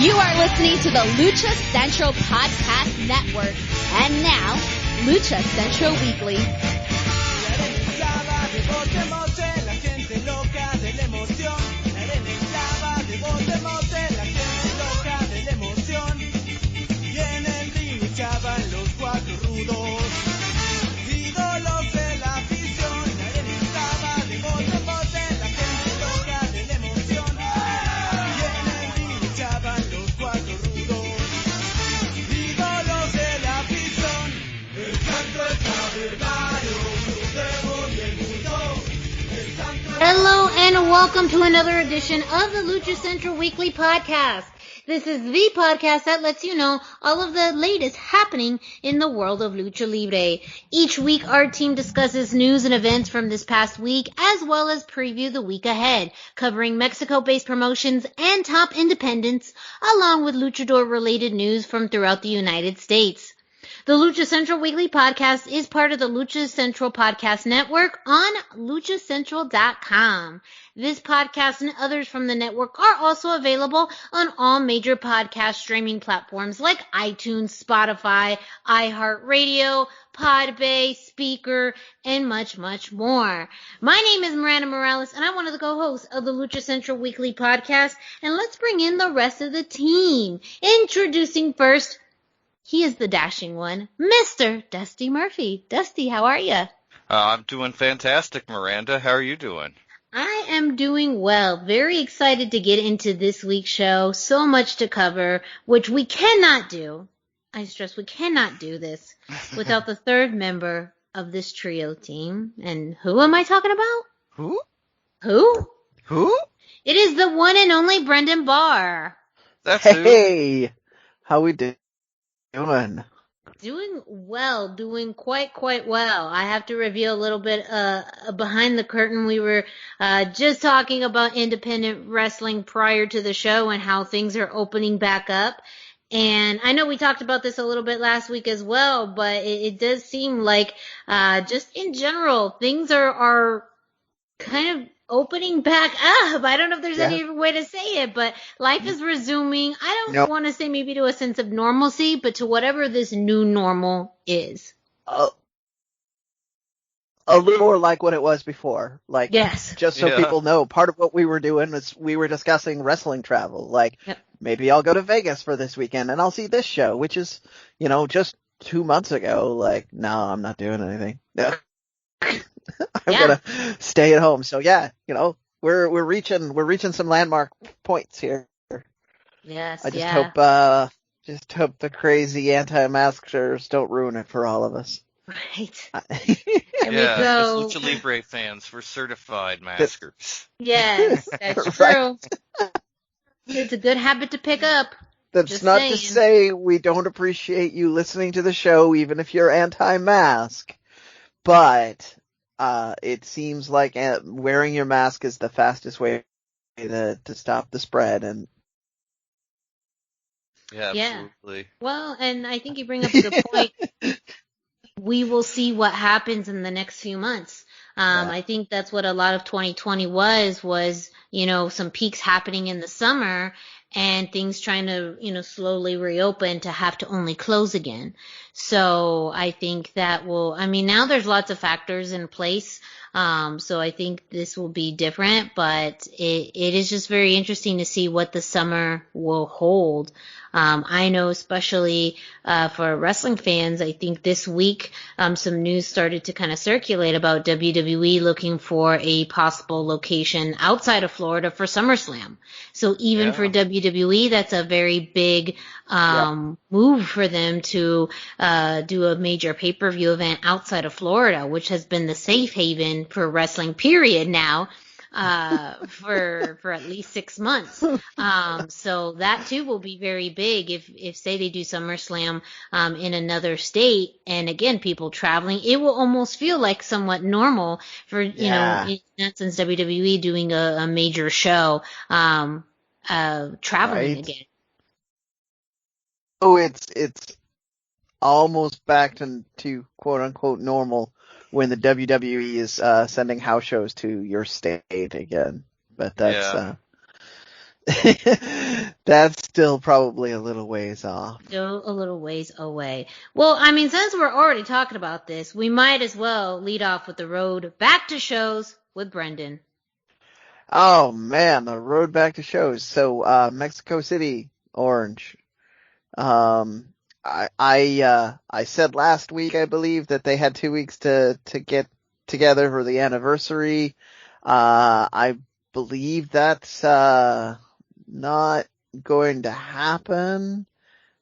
You are listening to the Lucha Central Podcast Network. And now, Lucha Central Weekly. Hello and welcome to another edition of the Lucha Central Weekly Podcast. This is the podcast that lets you know all of the latest happening in the world of Lucha Libre. Each week our team discusses news and events from this past week as well as preview the week ahead, covering Mexico-based promotions and top independents along with luchador related news from throughout the United States. The Lucha Central Weekly Podcast is part of the Lucha Central Podcast Network on luchacentral.com. This podcast and others from the network are also available on all major podcast streaming platforms like iTunes, Spotify, iHeartRadio, Podbay, Speaker, and much, much more. My name is Miranda Morales, and I'm one of the co-hosts of the Lucha Central Weekly Podcast, and let's bring in the rest of the team. Introducing first, he is the dashing one, Mr. Dusty Murphy. Dusty, how are you? I'm doing fantastic, Miranda. How are you doing? I am doing well. Very excited to get into this week's show. So much to cover, which we cannot do. I stress we cannot do this without the third member of this trio team. And who am I talking about? Who? It is the one and only Brendan Barr. That's Hey, how we doing? Doing well, doing quite well. I have to reveal a little bit behind the curtain. We were just talking about independent wrestling prior to the show and how things are opening back up. And I know we talked about this a little bit last week as well, but it does seem like just in general, things are kind of opening back up. I don't know if there's any other way to say it, but life is resuming. I don't want to say maybe to a sense of normalcy, but to whatever this new normal is. A little more like what it was before. Like, yes. Just so people know, part of what we were doing was we were discussing wrestling travel. Like, maybe I'll go to Vegas for this weekend and I'll see this show, which is, just 2 months ago. Like, no, I'm not doing anything. I'm gonna stay at home. So we're reaching some landmark points here. Yes. I just hope the crazy anti-maskers don't ruin it for all of us. Right. As Lucha Libre fans, we're certified maskers. Yes, that's true. It's a good habit to pick up. That's just not saying. To say we don't appreciate you listening to the show, even if you're anti-mask. But it seems like wearing your mask is the fastest way to stop the spread. And yeah, absolutely. Well, and I think you bring up a good point. We will see what happens in the next few months. I think that's what a lot of 2020 was, some peaks happening in the summer and things trying to, slowly reopen to have to only close again. So I think that now there's lots of factors in place. So I think this will be different, but it is just very interesting to see what the summer will hold. I know especially for wrestling fans, I think this week some news started to kind of circulate about WWE looking for a possible location outside of Florida for SummerSlam. So even for WWE, that's a very big move for them to do a major pay-per-view event outside of Florida, which has been the safe haven for wrestling period now. For at least 6 months. So that too will be very big if say they do SummerSlam, in another state. And again, people traveling, it will almost feel like somewhat normal for, in essence, WWE doing a major show, traveling again. Oh, it's almost back to quote unquote normal when the WWE is sending house shows to your state again. But that's That's still probably a little ways off. Still a little ways away. Well, I mean, since we're already talking about this, we might as well lead off with the road back to shows with Brendan. Oh man, the road back to shows. So, Mexico City, Orange. I said last week, I believe, that they had 2 weeks to get together for the anniversary. I believe that's, not going to happen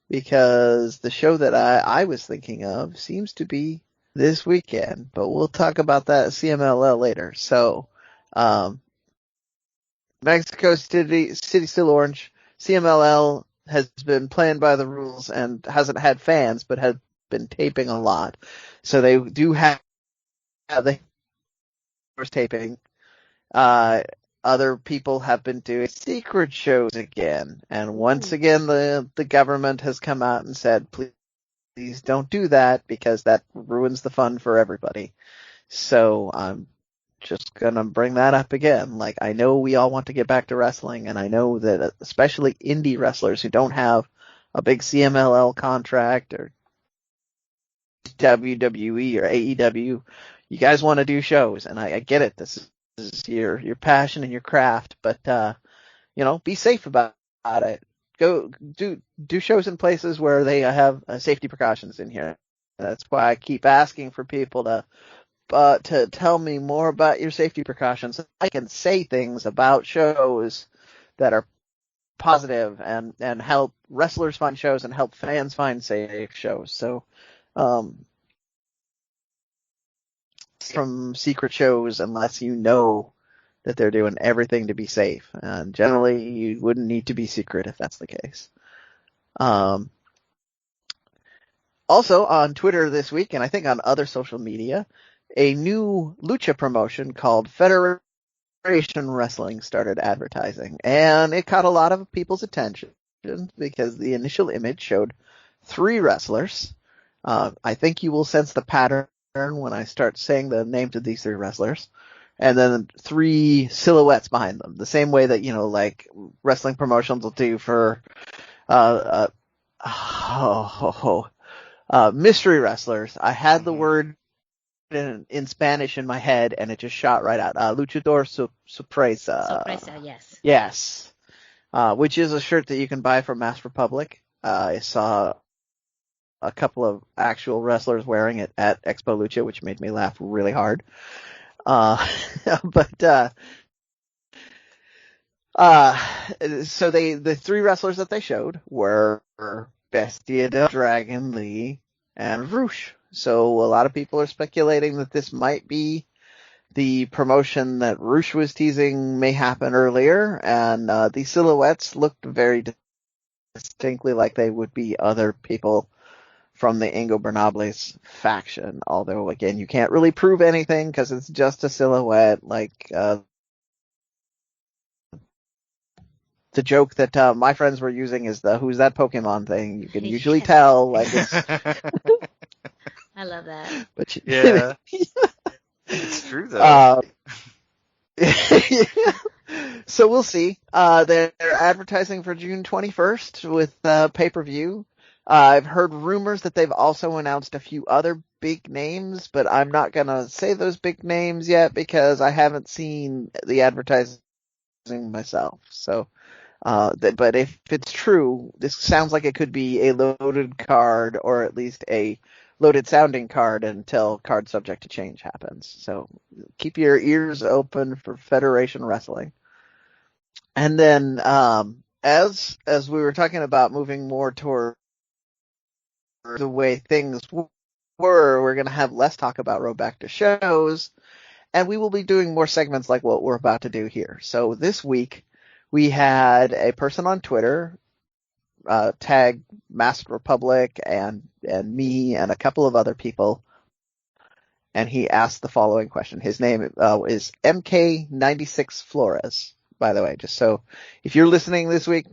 because the show that I was thinking of seems to be this weekend, but we'll talk about that at CMLL later. So, Mexico City still Orange. CMLL has been playing by the rules and hasn't had fans, but has been taping a lot. So they do have the first taping. Other people have been doing secret shows again. And once again, the government has come out and said, please don't do that because that ruins the fun for everybody. So I'm just gonna bring that up again. Like, I know we all want to get back to wrestling, and I know that especially indie wrestlers who don't have a big CMLL contract or WWE or AEW, you guys want to do shows, and I get it. This is your passion and your craft, but be safe about it. Go do shows in places where they have safety precautions in here. That's why I keep asking for people to tell me more about your safety precautions. I can say things about shows that are positive and help wrestlers find shows and help fans find safe shows. So, from secret shows unless you know that they're doing everything to be safe. And generally, you wouldn't need to be secret if that's the case. Also, on Twitter this week, and I think on other social media, a new lucha promotion called Federation Wrestling started advertising. And it caught a lot of people's attention because the initial image showed 3 wrestlers. I think you will sense the pattern when I start saying the names of these 3 wrestlers. And then 3 silhouettes behind them. The same way that, like wrestling promotions will do for mystery wrestlers. I had the word in Spanish in my head, and it just shot right out. Luchador Sorpresa. Sorpresa, yes. Yes. Which is a shirt that you can buy from Mass Republic. I saw a couple of actual wrestlers wearing it at Expo Lucha, which made me laugh really hard. So the 3 wrestlers that they showed were Bestia del Dragon, Lee, and Roosh. So a lot of people are speculating that this might be the promotion that Roosh was teasing may happen earlier, and the silhouettes looked very distinctly like they would be other people from the Ingobernables faction. Although, again, you can't really prove anything because it's just a silhouette. Like the joke that my friends were using is the "Who's that Pokemon" thing. You can usually tell. Like it's. I love that. But yeah, it's true though. So we'll see. They're advertising for June 21st with pay-per-view. I've heard rumors that they've also announced a few other big names, but I'm not gonna say those big names yet because I haven't seen the advertising myself. So, but if it's true, this sounds like it could be a loaded card or at least a loaded sounding card until card subject to change happens. So keep your ears open for Federation Wrestling. And then, as we were talking about moving more toward the way things were, we're going to have less talk about road back to shows, and we will be doing more segments like what we're about to do here. So this week we had a person on Twitter tag Masked Republic and me and a couple of other people, and he asked the following question. His name is MK96 Flores, by the way, just so if you're listening this week,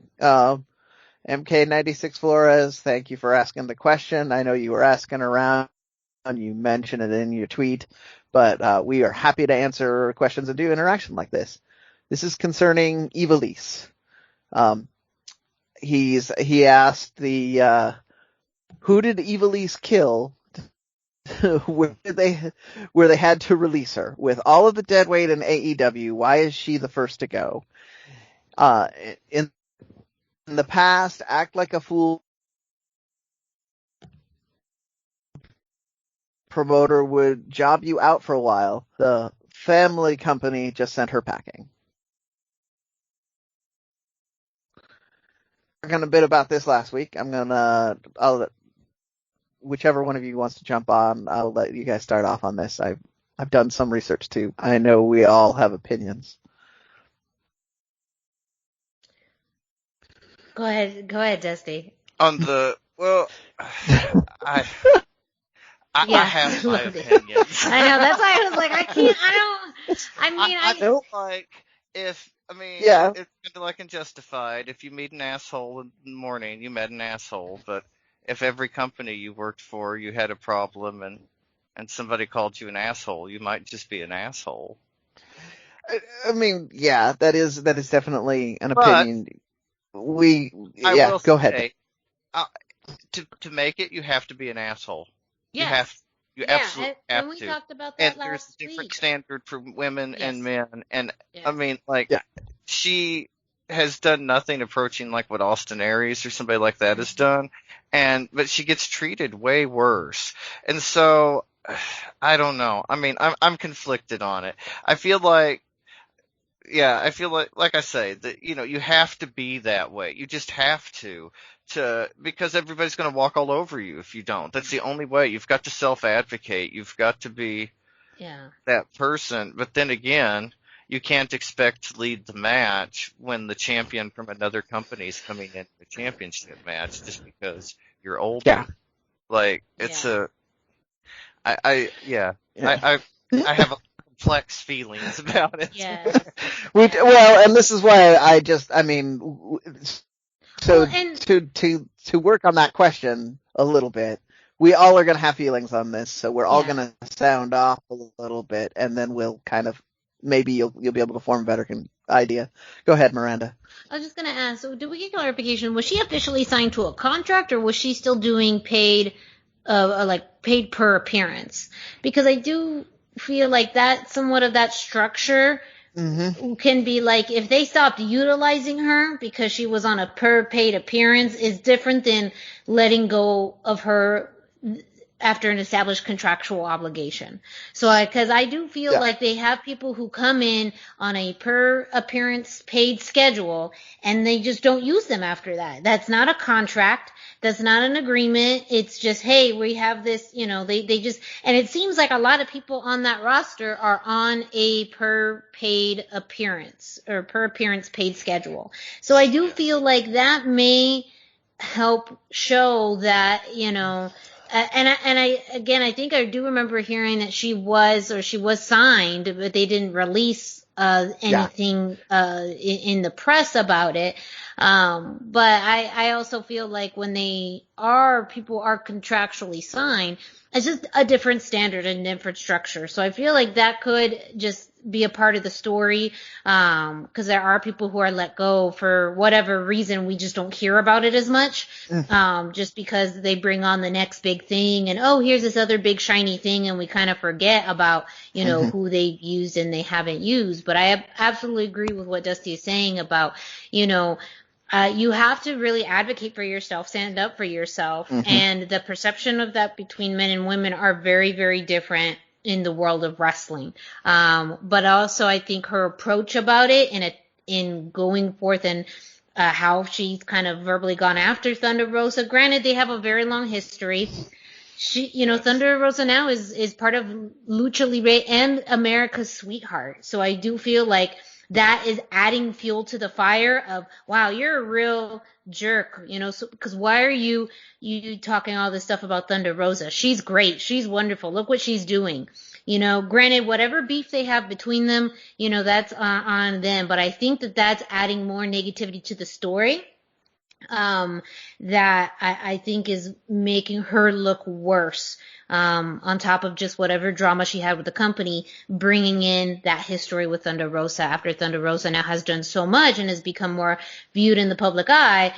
MK96 Flores, thank you for asking the question. I know you were asking around, you mentioned it in your tweet, but we are happy to answer questions and do interaction like this. This is concerning Ivelisse. he asked who did Ivelisse kill where they had to release her with all of the deadweight in AEW. Why is she the first to go? In the past, act like a fool. Promoter would job you out for a while. The family company just sent her packing. Talking a bit about this last week. Whichever one of you wants to jump on, I'll let you guys start off on this. I've done some research too. I know we all have opinions. Go ahead, Dusty. I have my opinions. I know, that's why I was like, it's kind of like in Justified. If you meet an asshole in the morning, you met an asshole. But if every company you worked for, you had a problem and somebody called you an asshole, you might just be an asshole. I mean, yeah, that is definitely an opinion. Go ahead. To make it, you have to be an asshole. Yeah. You absolutely have to. And we talked about that and last there's a different week. Standard for women and men. And Yeah. I mean, she has done nothing approaching like what Austin Aries or somebody like that has done. But she gets treated way worse. And so, I don't know. I mean, I'm conflicted on it. I feel like I say, that, you have to be that way. You just have to because everybody's going to walk all over you if you don't. That's the only way. You've got to self-advocate. You've got to be that person. But then again, you can't expect to lead the match when the champion from another company is coming into a championship match just because you're older. Yeah. Like, it's I have a complex feelings about it. Yeah. And this is why to work on that question a little bit, we all are going to have feelings on this, so we're all going to sound off a little bit, and then we'll kind of, maybe you'll be able to form a better idea. Go ahead, Miranda. I was just going to ask, so did we get clarification? Was she officially signed to a contract, or was she still doing paid per appearance? Because I do feel like that somewhat of that structure can be like, if they stopped utilizing her because she was on a per paid appearance, is different than letting go of her after an established contractual obligation. So because I do feel like they have people who come in on a per appearance paid schedule and they just don't use them after that. That's not a contract. That's not an agreement. It's just, hey, we have this, they just, and it seems like a lot of people on that roster are on a per paid appearance or per appearance paid schedule. So I do feel like that may help show that, I think I do remember hearing that she was signed, but they didn't release anything in the press about it. But I also feel like when people are contractually signed, it's just a different standard and different structure. So I feel like that could just be a part of the story, because there are people who are let go for whatever reason. We just don't hear about it as much, just because they bring on the next big thing and, oh, here's this other big shiny thing, and we kind of forget about, who they've used and they haven't used. But I absolutely agree with what Dusty is saying about, you have to really advocate for yourself, stand up for yourself, and the perception of that between men and women are very, very different in the world of wrestling. But also I think her approach about it in going forth and how she's kind of verbally gone after Thunder Rosa. Granted, they have a very long history. Thunder Rosa now is part of Lucha Libre and America's sweetheart. So I do feel like that is adding fuel to the fire of, wow, you're a real jerk, so, because why are you talking all this stuff about Thunder Rosa? She's great. She's wonderful. Look what she's doing. Granted, whatever beef they have between them, that's on them. But I think that that's adding more negativity to the story, that I think is making her look worse, on top of just whatever drama she had with the company, bringing in that history with Thunder Rosa after Thunder Rosa now has done so much and has become more viewed in the public eye.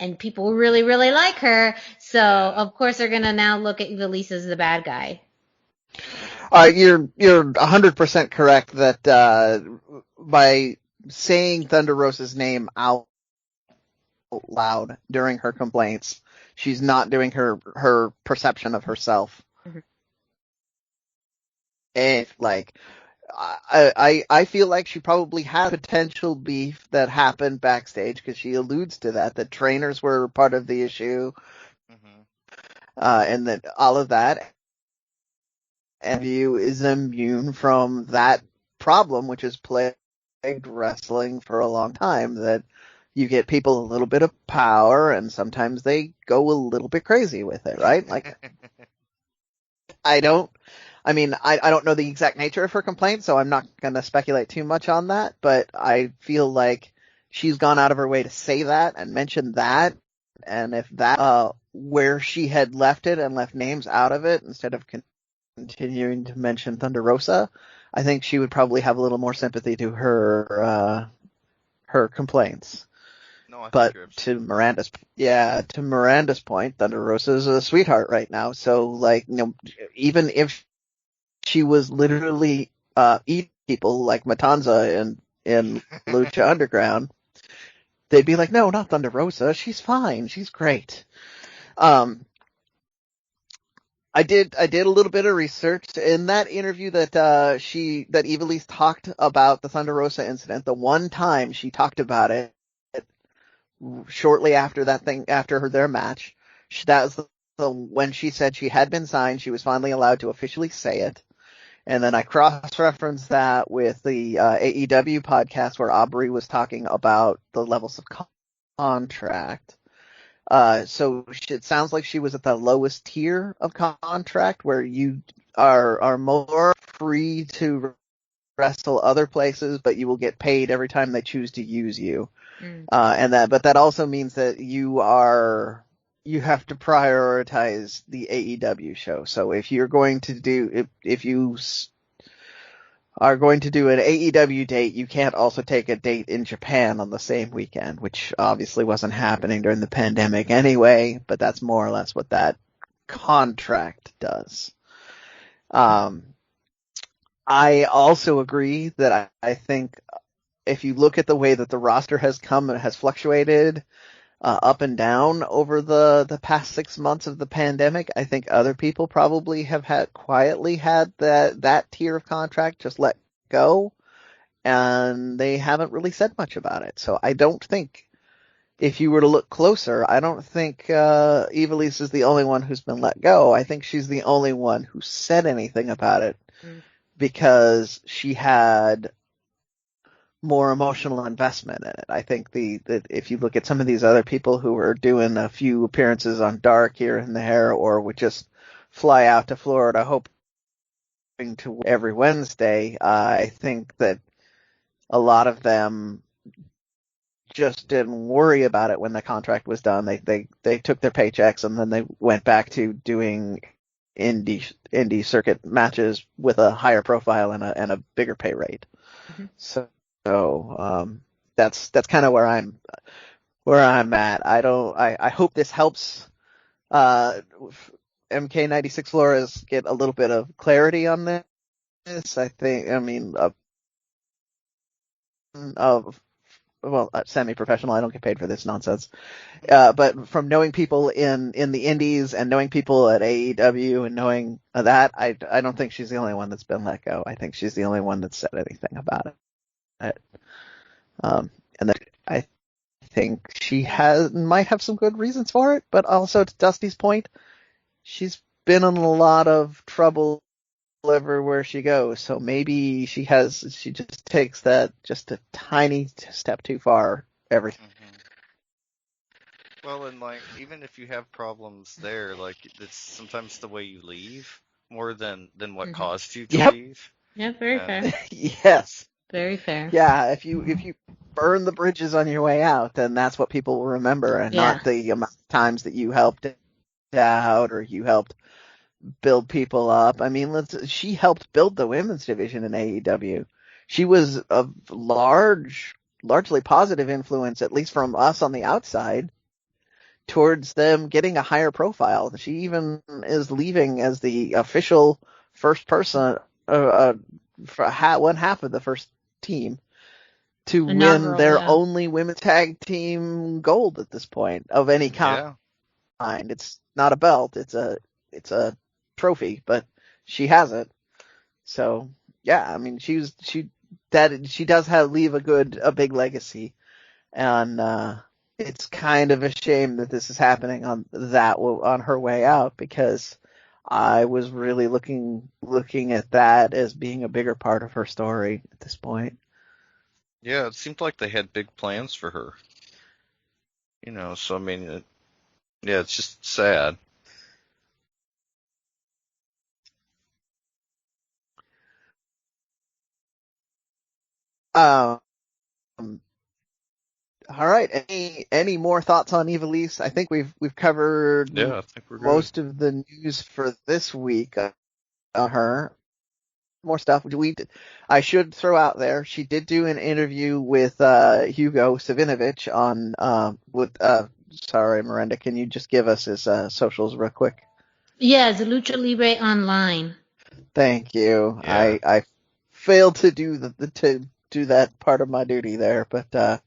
and people really, really like her. So of course they're gonna now look at Ivelisse as the bad guy. You're 100% correct that by saying Thunder Rosa's name out loud during her complaints, she's not doing her perception of herself. Mm-hmm. And like, I feel like she probably had potential beef that happened backstage, because she alludes to that trainers were part of the issue, and that all of that. MLW is immune from that problem, which has plagued wrestling for a long time, that you get people a little bit of power and sometimes they go a little bit crazy with it, right? Like, I don't know the exact nature of her complaint, so I'm not going to speculate too much on that, but I feel like she's gone out of her way to say that and mention that, and if that, where she had left it and left names out of it instead of continuing to mention Thunder Rosa, I think she would probably have a little more sympathy to her complaints. No, but to Miranda's point, Thunder Rosa is a sweetheart right now. So, like, you know, even if she was literally eating people like Matanza in Lucha Underground, they'd be like, no, not Thunder Rosa. She's fine. She's great. I did a little bit of research in that interview that Ivelisse talked about the Thunder Rosa incident. The one time she talked about it shortly after their match, that was when she said she had been signed. She was finally allowed to officially say it. And then I cross-referenced that with the AEW podcast where Aubrey was talking about the levels of contract. So it sounds like she was at the lowest tier of contract, where you are more free to wrestle other places, but you will get paid every time they choose to use you. But that also means that you have to prioritize the AEW show. So if you are going to do an AEW date, you can't also take a date in Japan on the same weekend, which obviously wasn't happening during the pandemic anyway, but that's more or less what that contract does. I also agree that I think if you look at the way that the roster has come and has fluctuated up and down over the past 6 months of the pandemic, I think other people probably have quietly had that tier of contract just let go, and they haven't really said much about it. So I don't think, if you were to look closer, I don't think Ivelisse is the only one who's been let go. I think she's the only one who said anything about it because she had more emotional investment in it. I think that if you look at some of these other people who are doing a few appearances on Dark here and there, or would just fly out to Florida hoping to every Wednesday, I think that a lot of them just didn't worry about it when the contract was done. They took their paychecks and then they went back to doing indie circuit matches with a higher profile and a bigger pay rate. So that's kind of where I'm at. I hope this helps MK96 Flores get a little bit of clarity on this. I think, semi-professional. I don't get paid for this nonsense. But from knowing people in the indies and knowing people at AEW and knowing that, I don't think she's the only one that's been let go. I think she's the only one that's said anything about it. And then I think she might have some good reasons for it, but also to Dusty's point, she's been in a lot of trouble everywhere she goes, so maybe she just takes that just a tiny step too far every time. Well, and like, even if you have problems there, like, it's sometimes the way you leave more than what caused you to leave. Yeah, very fair. Yes. Very fair. Yeah, if you burn the bridges on your way out, then that's what people will remember, and not the amount of times that you helped out or you helped build people up. I mean, she helped build the women's division in AEW. She was a largely positive influence, at least from us on the outside. towards them getting a higher profile. She even is leaving as the official first person, for one half of the first team to win their only women's tag team gold at this point of any kind. Yeah. It's not a belt, it's a trophy, but she has it. So yeah, I mean, she does leave a big legacy, and it's kind of a shame that this is happening on her way out, because I was really looking at that as being a bigger part of her story at this point. Yeah, it seemed like they had big plans for her. So I mean, it's just sad. All right. Any more thoughts on Ivelisse? I think we've covered I think we're good. Most of the news for this week on her. More stuff. I should throw out there, she did do an interview with Hugo Savinovich on sorry, Miranda, can you just give us his socials real quick? Yeah, it's Lucha Libre Online. Thank you. Yeah. I failed to do do that part of my duty there, but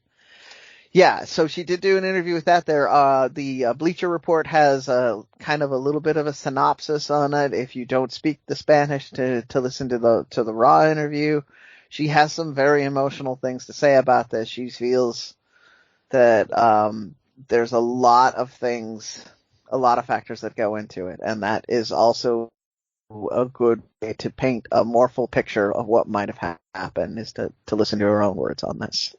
yeah, so she did do an interview with that there. The Bleacher Report has kind of a little bit of a synopsis on it. If you don't speak the Spanish to listen to the Raw interview, she has some very emotional things to say about this. She feels that there's a lot of factors that go into it, and that is also a good way to paint a more full picture of what might have happened, is to listen to her own words on this.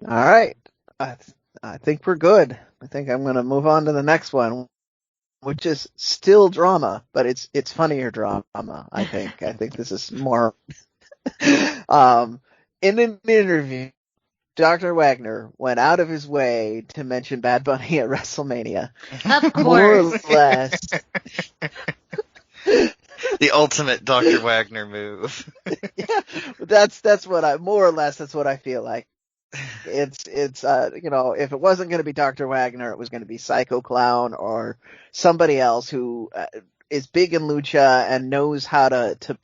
All right. I think we're good. I think I'm going to move on to the next one, which is still drama, but it's funnier drama, I think. I think this is more in an interview, Dr. Wagner went out of his way to mention Bad Bunny at WrestleMania. Of course. More or less. The ultimate Dr. Wagner move. Yeah, that's what I feel like. It's if it wasn't going to be Dr. Wagner, it was going to be Psycho Clown or somebody else who is big in lucha and knows how to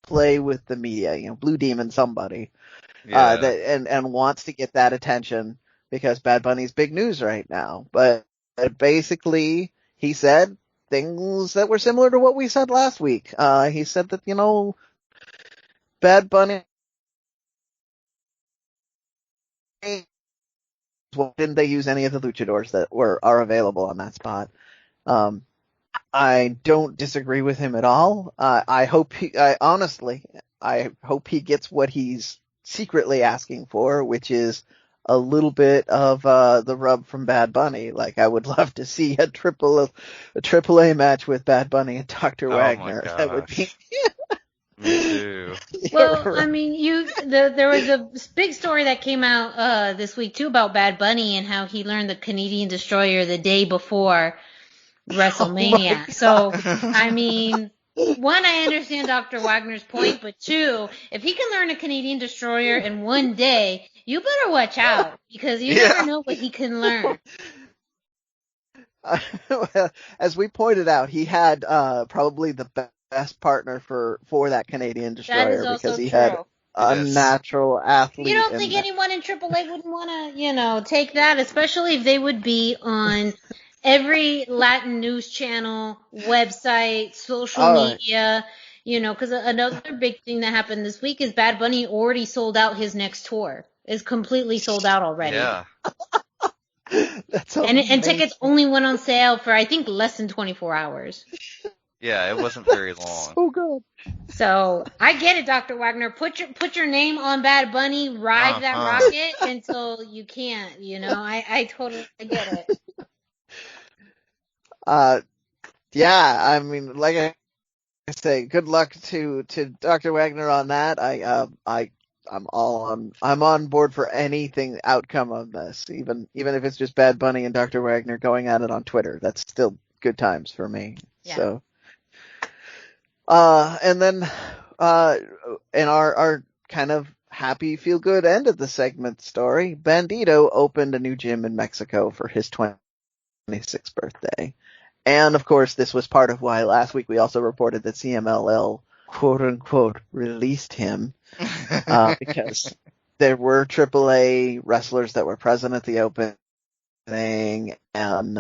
play with the media, Blue Demon somebody. Yeah. And wants to get that attention because Bad Bunny's big news right now. But basically he said things that were similar to what we said last week. He said that, Bad Bunny, well, didn't they use any of the luchadors that are available on that spot? I don't disagree with him at all. I hope he gets what he's secretly asking for, which is a little bit of the rub from Bad Bunny. Like, I would love to see a AAA match with Bad Bunny and Dr. Wagner. My That would be. Me too. Well, I mean, there was a big story that came out this week too about Bad Bunny and how he learned the Canadian Destroyer the day before WrestleMania. Oh, so, I mean, one, I understand Dr. Wagner's point, but two, if he can learn a Canadian Destroyer in one day, you better watch out, because you never know what he can learn. As we pointed out, he had probably the best partner for that Canadian Destroyer, because he had a natural athlete. You don't think anyone in AAA wouldn't want to, take that, especially if they would be on every Latin news channel, website, social media, because another big thing that happened this week is Bad Bunny already sold out his next tour. Is completely sold out already. Yeah. That's and tickets only went on sale for, I think, less than 24 hours. Yeah, it wasn't very long. So good. So I get it, Dr. Wagner. Put your name on Bad Bunny. Ride that rocket until you can't. I totally get it. Yeah. I mean, like I say, good luck to Dr. Wagner on that. I'm on board for anything outcome of this, even if it's just Bad Bunny and Dr. Wagner going at it on Twitter. That's still good times for me. Yeah. So. And then, in our kind of happy, feel-good end of the segment story. Bandito opened a new gym in Mexico for his 26th birthday. And, of course, this was part of why last week we also reported that CMLL, quote-unquote, released him, because there were AAA wrestlers that were present at the opening, and,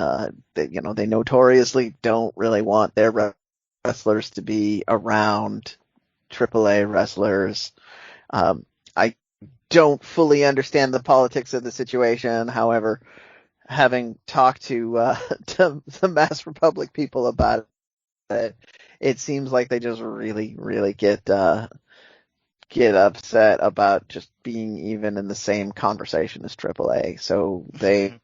they notoriously don't really want their wrestlers to be around AAA wrestlers. I don't fully understand the politics of the situation. However, having talked to the Mass Republic people about it, it seems like they just really, really get upset about just being even in the same conversation as AAA. So it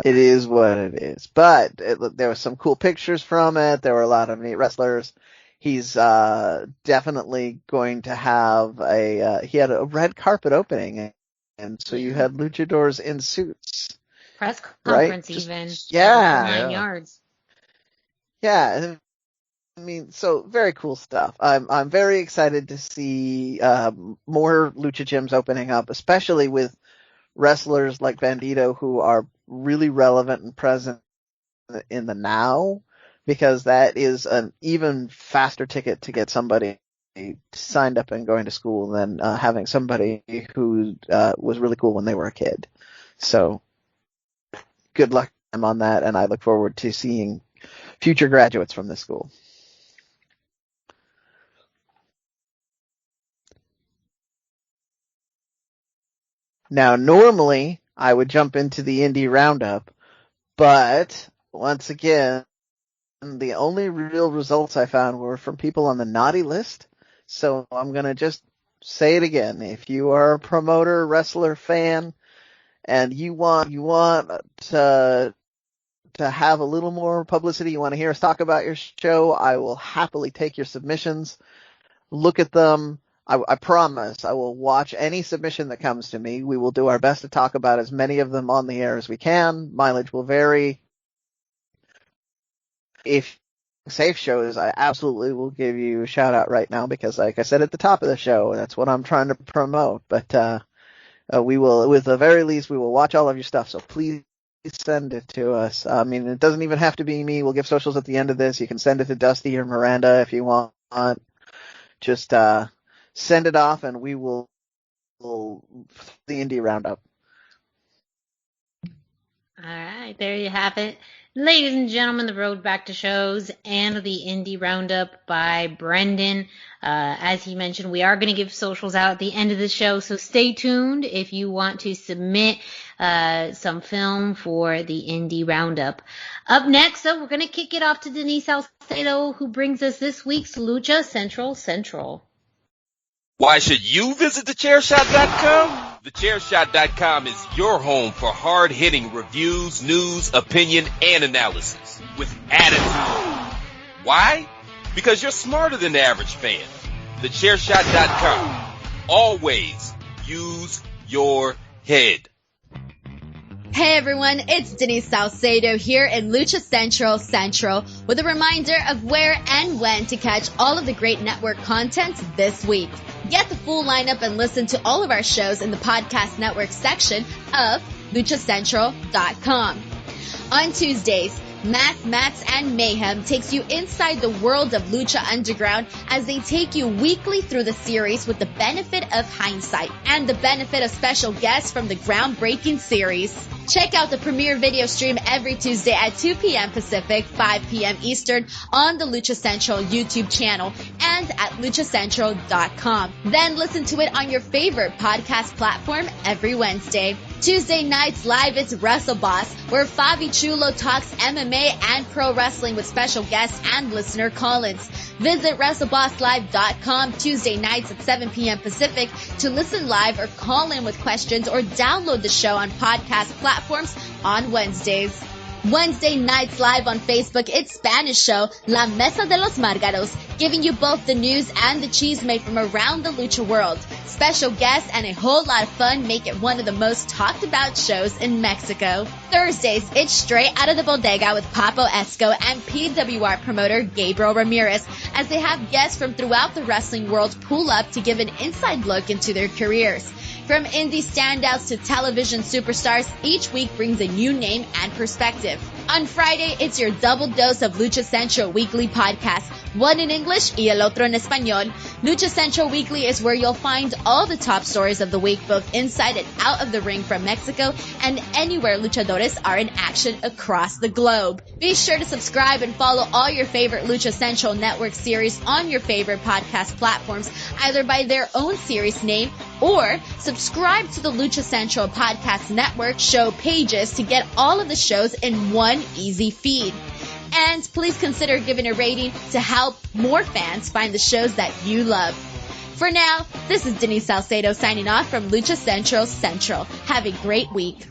is what it is. But there was some cool pictures from it. There were a lot of neat wrestlers. He's definitely going to have he had a red carpet opening, and so you had luchadors in suits. Press conference, right? even. Yeah. 9 yards. Yeah. I mean, so very cool stuff. I'm very excited to see more lucha gyms opening up, especially with wrestlers like Bandito who are really relevant and present in the now, because that is an even faster ticket to get somebody signed up and going to school than having somebody who was really cool when they were a kid. So good luck to them on that, and I look forward to seeing future graduates from this school. Now, normally I would jump into the indie roundup, but once again, the only real results I found were from people on the naughty list. So I'm going to just say it again. If you are a promoter, wrestler, fan, and you want to have a little more publicity, you want to hear us talk about your show, I will happily take your submissions, look at them. I promise I will watch any submission that comes to me. We will do our best to talk about as many of them on the air as we can. Mileage will vary. If safe shows, I absolutely will give you a shout out right now, because like I said at the top of the show, that's what I'm trying to promote. But we will, with the very least, we will watch all of your stuff. So please send it to us. I mean, it doesn't even have to be me. We'll give socials at the end of this. You can send it to Dusty or Miranda if you want. Just send it off, and we will the indie roundup. All right, there you have it. Ladies and gentlemen, the road back to shows and the indie roundup by Brendan. As he mentioned, we are going to give socials out at the end of the show, so stay tuned if you want to submit some film for the indie roundup. Up next, though, we're going to kick it off to Denise Salcedo, who brings us this week's Lucha Central. Why should you visit thechairshot.com? Thechairshot.com is your home for hard-hitting reviews, news, opinion, and analysis with attitude. Why? Because you're smarter than the average fan. Thechairshot.com. Always use your head. Hey everyone, it's Denise Salcedo here in Lucha Central with a reminder of where and when to catch all of the great network content this week. Get the full lineup and listen to all of our shows in the podcast network section of luchacentral.com. On Tuesdays, Mats, and Mayhem takes you inside the world of Lucha Underground as they take you weekly through the series with the benefit of hindsight and the benefit of special guests from the groundbreaking series. Check out the premiere video stream every Tuesday at 2 p.m. Pacific, 5 p.m. Eastern on the Lucha Central YouTube channel and at luchacentral.com. Then listen to it on your favorite podcast platform every Wednesday. Tuesday nights live, it's Wrestle Boss, where Fabi Chulo talks MMA and pro wrestling with special guests and listener call-ins. Visit WrestleBossLive.com Tuesday nights at 7 p.m. Pacific to listen live or call in with questions, or download the show on podcast platforms on Wednesdays. Wednesday nights live on Facebook, it's Spanish show La Mesa de los Márgaros, giving you both the news and the chisme from around the lucha world. Special guests and a whole lot of fun make it one of the most talked about shows in Mexico. Thursdays, it's straight out of the bodega with Papo Esco and PWR promoter Gabriel Ramirez, as they have guests from throughout the wrestling world pull up to give an inside look into their careers. From indie standouts to television superstars, each week brings a new name and perspective. On Friday, it's your double dose of Lucha Central Weekly podcast, one in English y el otro en español. Lucha Central Weekly is where you'll find all the top stories of the week, both inside and out of the ring from Mexico and anywhere luchadores are in action across the globe. Be sure to subscribe and follow all your favorite Lucha Central Network series on your favorite podcast platforms, either by their own series name or subscribe to the Lucha Central Podcast Network show pages to get all of the shows in one easy feed. And please consider giving a rating to help more fans find the shows that you love. For now, this is Denise Salcedo signing off from Lucha Central Central. Have a great week.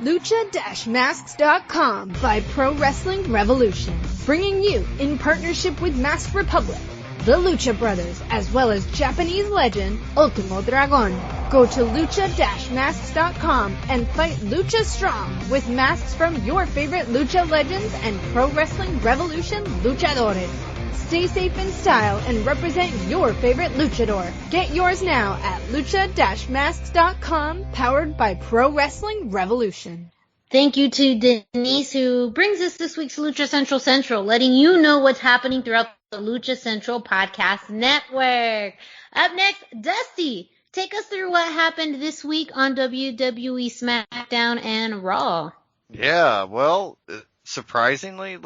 Lucha-Masks.com by Pro Wrestling Revolution, bringing you, in partnership with Mask Republic, the Lucha Brothers, as well as Japanese legend Ultimo Dragon. Go to lucha-masks.com and fight Lucha Strong with masks from your favorite Lucha legends and Pro Wrestling Revolution luchadores. Stay safe in style and represent your favorite luchador. Get yours now at lucha-masks.com, powered by Pro Wrestling Revolution. Thank you to Denise, who brings us this week's Lucha Central Central, letting you know what's happening throughout the Lucha Central Podcast Network. Up next, Dusty, take us through what happened this week on WWE SmackDown and Raw. Yeah, well, surprisingly,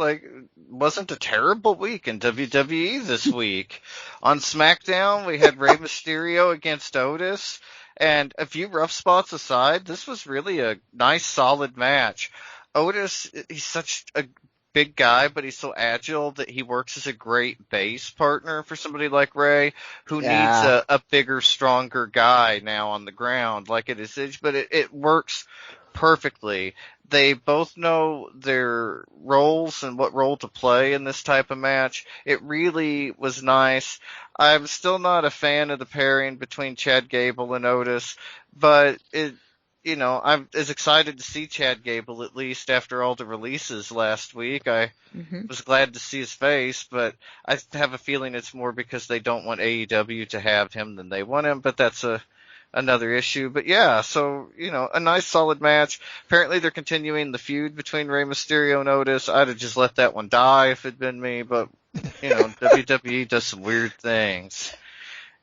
wasn't a terrible week in WWE this week. On SmackDown, we had Rey Mysterio against Otis. And a few rough spots aside, this was really a nice, solid match. Otis, he's such a big guy, but he's so agile that he works as a great base partner for somebody like Rey, who needs a bigger, stronger guy now on the ground, like it is. But it works perfectly. They both know their roles and what role to play in this type of match. It really was nice. I'm still not a fan of the pairing between Chad Gable and Otis, but I'm as excited to see Chad Gable, at least after all the releases last week. I was glad to see his face, but I have a feeling it's more because they don't want AEW to have him than they want him, but that's another issue. But yeah, so, a nice solid match. Apparently they're continuing the feud between Rey Mysterio and Otis. I'd have just let that one die if it'd been me, but, WWE does some weird things.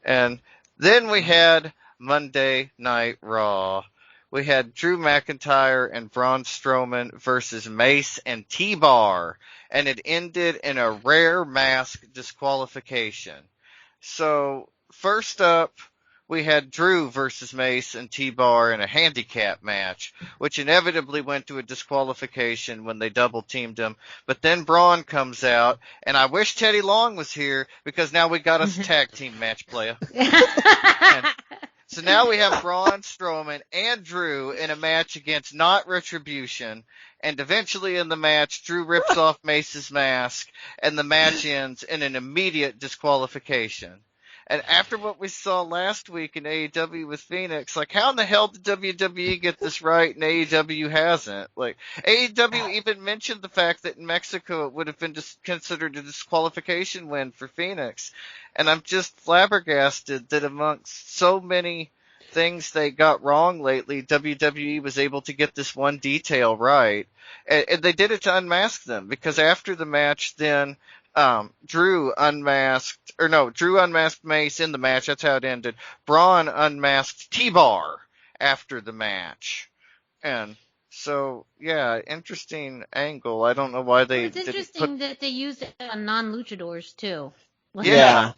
And then we had Monday Night Raw. We had Drew McIntyre and Braun Strowman versus Mace and T-Bar, and it ended in a rare mask disqualification. So, first up, we had Drew versus Mace and T-Bar in a handicap match, which inevitably went to a disqualification when they double-teamed him. But then Braun comes out, and I wish Teddy Long was here, because now we got us a tag team match, playa. So now we have Braun Strowman and Drew in a match against Not Retribution, and eventually in the match, Drew rips off Mace's mask, and the match ends in an immediate disqualification. And after what we saw last week in AEW with Phoenix, how in the hell did WWE get this right and AEW hasn't? AEW even mentioned the fact that in Mexico it would have been considered a disqualification win for Phoenix. And I'm just flabbergasted that amongst so many things they got wrong lately, WWE was able to get this one detail right. And they did it to unmask them, because after the match then, Drew unmasked Mace in the match. That's how it ended. Braun unmasked T-Bar after the match. And so, yeah, interesting angle. I don't know why they It's interesting that they used it on non-luchadors, too. Yeah.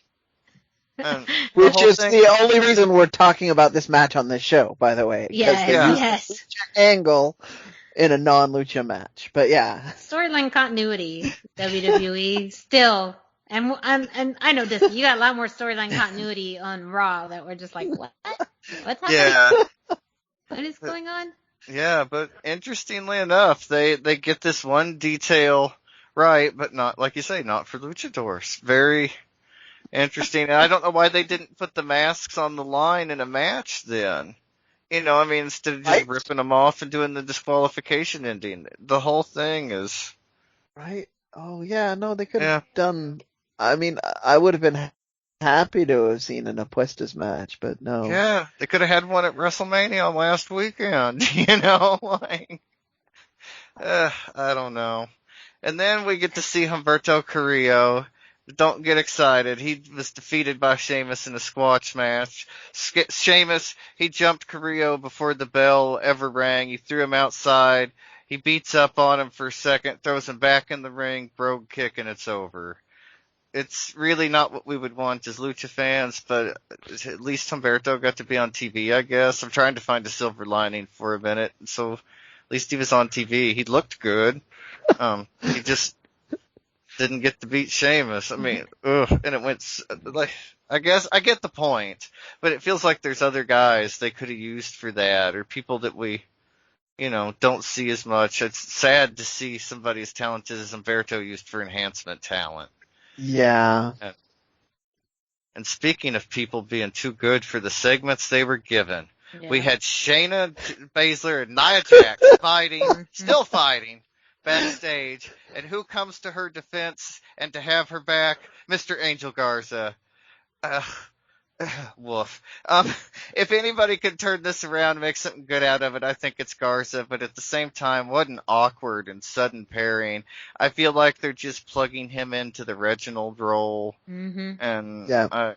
Which is the only reason we're talking about this match on this show, by the way. Yes. Lucha angle in a non-lucha match. But yeah. Storyline continuity, WWE, still. And I know this, you got a lot more storyline continuity on Raw that we're just like, what? What's happening? Yeah. What is going on? Yeah, but interestingly enough, they get this one detail right, but not, like you say, not for luchadors. Very interesting. And I don't know why they didn't put the masks on the line in a match then. I mean, instead of just Right? ripping them off and doing the disqualification ending. The whole thing is, Right? Oh yeah, no, they could have yeah, done. I mean, I would have been happy to have seen an Apuestas match, but no. yeah. They could have had one at WrestleMania last weekend, like, I don't know. And then we get to see Humberto Carrillo. Don't get excited. He was defeated by Sheamus in a squash match. Sheamus, he jumped Carrillo before the bell ever rang. He threw him outside. He beats up on him for a second, throws him back in the ring, brogue kick, and it's over. It's really not what we would want as Lucha fans, but at least Humberto got to be on TV, I guess. I'm trying to find a silver lining for a minute. So at least he was on TV. He looked good. He just didn't get to beat Sheamus. I mean, ugh, and it went like, I guess I get the point, but it feels like there's other guys they could have used for that, or people that we, don't see as much. It's sad to see somebody as talented as Humberto used for enhancement talent. Yeah. And speaking of people being too good for the segments they were given, we had Shayna Baszler and Nia Jax still fighting backstage, and who comes to her defense and to have her back? Mr. Angel Garza. Woof. If anybody could turn this around and make something good out of it, I think it's Garza, but at the same time, what an awkward and sudden pairing. I feel like they're just plugging him into the Reginald role, and Yeah.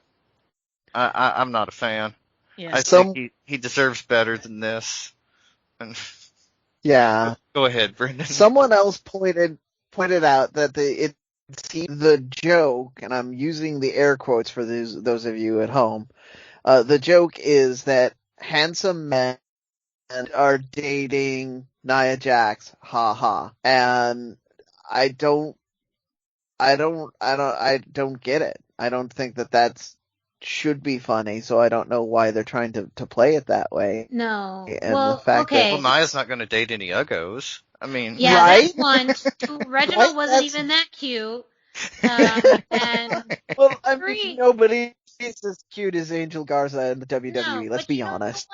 I'm not a fan. Yeah. I think he deserves better than this. And Yeah. go ahead, Brendan. Someone else pointed out that the joke, and I'm using the air quotes for those of you at home. The joke is that handsome men are dating Nia Jax, ha ha, and I don't get it. I don't think that should be funny, so I don't know why they're trying to play it that way. No. And well, the fact okay. Well, Nia's not going to date any uggos. I mean, yeah, right? that's one. Reginald wasn't even that cute. And well, I mean, nobody is as cute as Angel Garza in the WWE. No, let's be honest.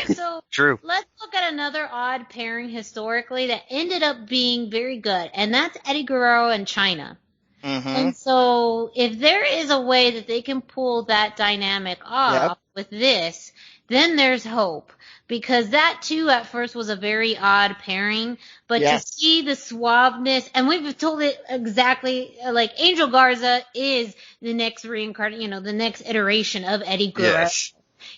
So true. Let's look at another odd pairing historically that ended up being very good, and that's Eddie Guerrero and Chyna. And so if there is a way that they can pull that dynamic off with this, then there's hope. Because that too at first was a very odd pairing, but to see the suaveness, and we've told it exactly, like Angel Garza is the next reincarnate, the next iteration of Eddie Guerrero. Yes.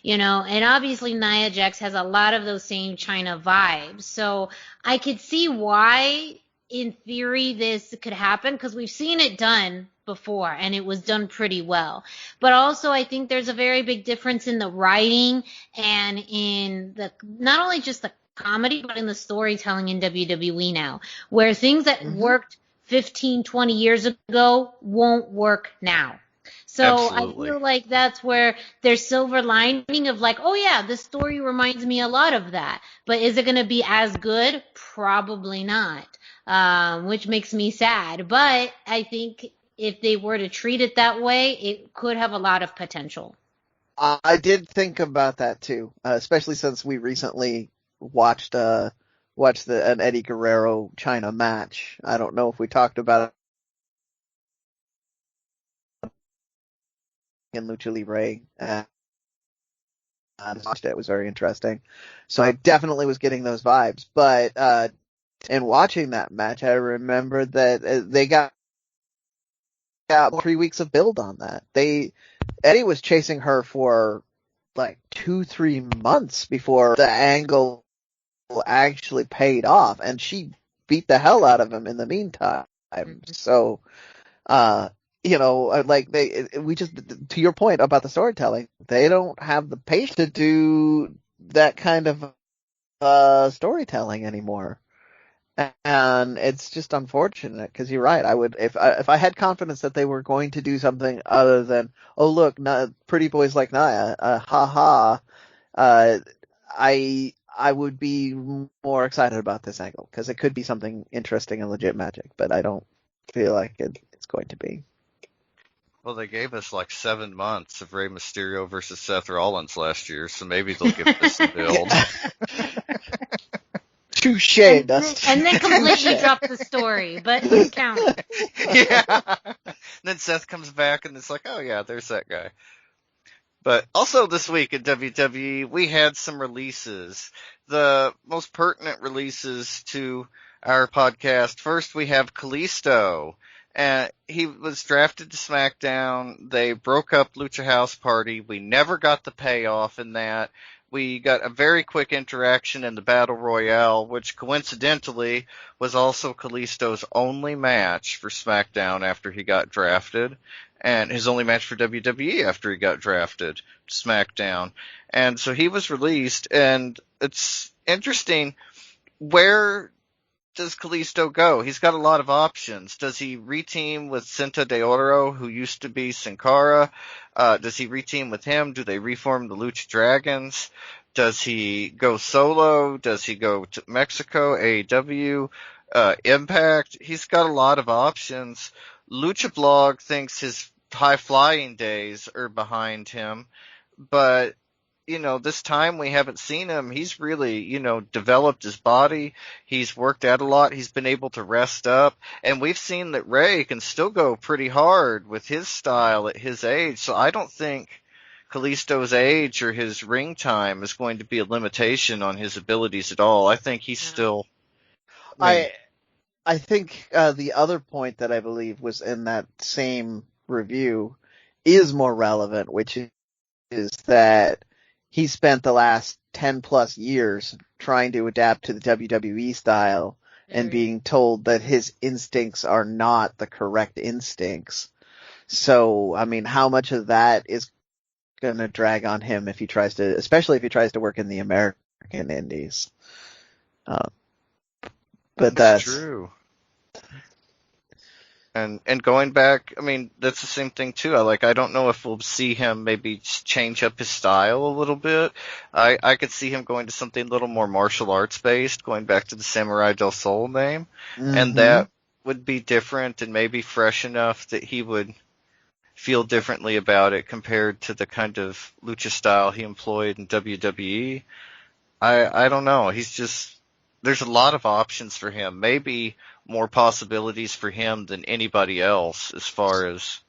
And obviously Nia Jax has a lot of those same Chyna vibes. So I could see why, in theory, this could happen, because we've seen it done before and it was done pretty well. But also I think there's a very big difference in the writing and in not only just the comedy, but in the storytelling in WWE now, where things that worked 15, 20 years ago won't work now. So Absolutely. I feel like that's where there's silver lining of like, oh yeah, this story reminds me a lot of that. But is it going to be as good? Probably not, which makes me sad. But I think if they were to treat it that way, it could have a lot of potential. I did think about that too, especially since we recently watched an Eddie Guerrero Chyna match. I don't know if we talked about it in Lucha Libre. I watched it. It was very interesting. So I definitely was getting those vibes. But in watching that match, I remember that they got 3 weeks of build on that. Eddie was chasing her for like 2-3 months before the angle actually paid off, and she beat the hell out of him in the meantime. So, to your point about the storytelling, they don't have the patience to do that kind of storytelling anymore. And it's just unfortunate, because you're right. I would, if I had confidence that they were going to do something other than, oh look, pretty boys like Nia, ha ha. I I would be more excited about this angle because it could be something interesting and legit magic, but I don't feel like it's going to be. Well, they gave us like 7 months of Rey Mysterio versus Seth Rollins last year, so maybe they'll give us some build. Touche, Dustin. And then completely drop the story, but it counts. Yeah. Then Seth comes back and it's like, oh yeah, there's that guy. But also this week at WWE, we had some releases. The most pertinent releases to our podcast. First, we have Kalisto. He was drafted to SmackDown. They broke up Lucha House Party. We never got the payoff in that. We got a very quick interaction in the Battle Royale, which coincidentally was also Kalisto's only match for SmackDown after he got drafted, and his only match for WWE after he got drafted to SmackDown. And so he was released, and it's interesting, where does Kalisto go? He's got a lot of options. Does he reteam with Cinta de Oro, who used to be Sin Cara? Does he reteam with him? Do they reform the Lucha Dragons? Does he go solo? Does he go to Mexico, AEW, Impact? He's got a lot of options. Lucha Blog thinks his high-flying days are behind him, but this time we haven't seen him. He's really, developed his body. He's worked out a lot. He's been able to rest up. And we've seen that Ray can still go pretty hard with his style at his age. So I don't think Kalisto's age or his ring time is going to be a limitation on his abilities at all. I think he's still... I think the other point that I believe was in that same review is more relevant, which is that he spent the last 10 plus years trying to adapt to the WWE style and being told that his instincts are not the correct instincts. So, I mean, how much of that is going to drag on him if he tries to, especially if he tries to work in the American indies? But that's true. And going back, I mean, that's the same thing too. I don't know if we'll see him maybe change up his style a little bit. I could see him going to something a little more martial arts based, going back to the Samurai del Sol name. Mm-hmm. And that would be different and maybe fresh enough that he would feel differently about it compared to the kind of lucha style he employed in WWE. I don't know. There's a lot of options for him. Maybe more possibilities for him than anybody else as far as,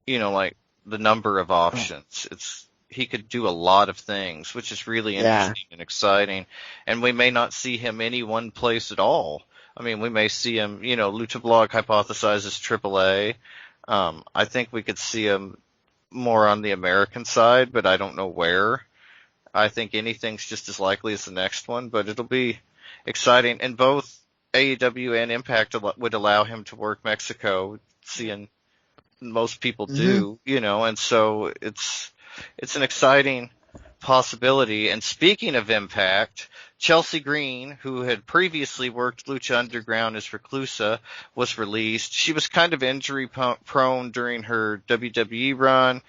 the number of options. He could do a lot of things, which is really interesting and exciting. And we may not see him any one place at all. I mean, we may see him, Lucha Blog hypothesizes AAA. I think we could see him more on the American side, but I don't know where. I think anything's just as likely as the next one, but it'll be exciting. And both AEW and Impact would allow him to work Mexico, seeing most people do, and so it's an exciting possibility. And speaking of Impact, Chelsea Green, who had previously worked Lucha Underground as Reclusa, was released. She was kind of injury prone during her WWE run,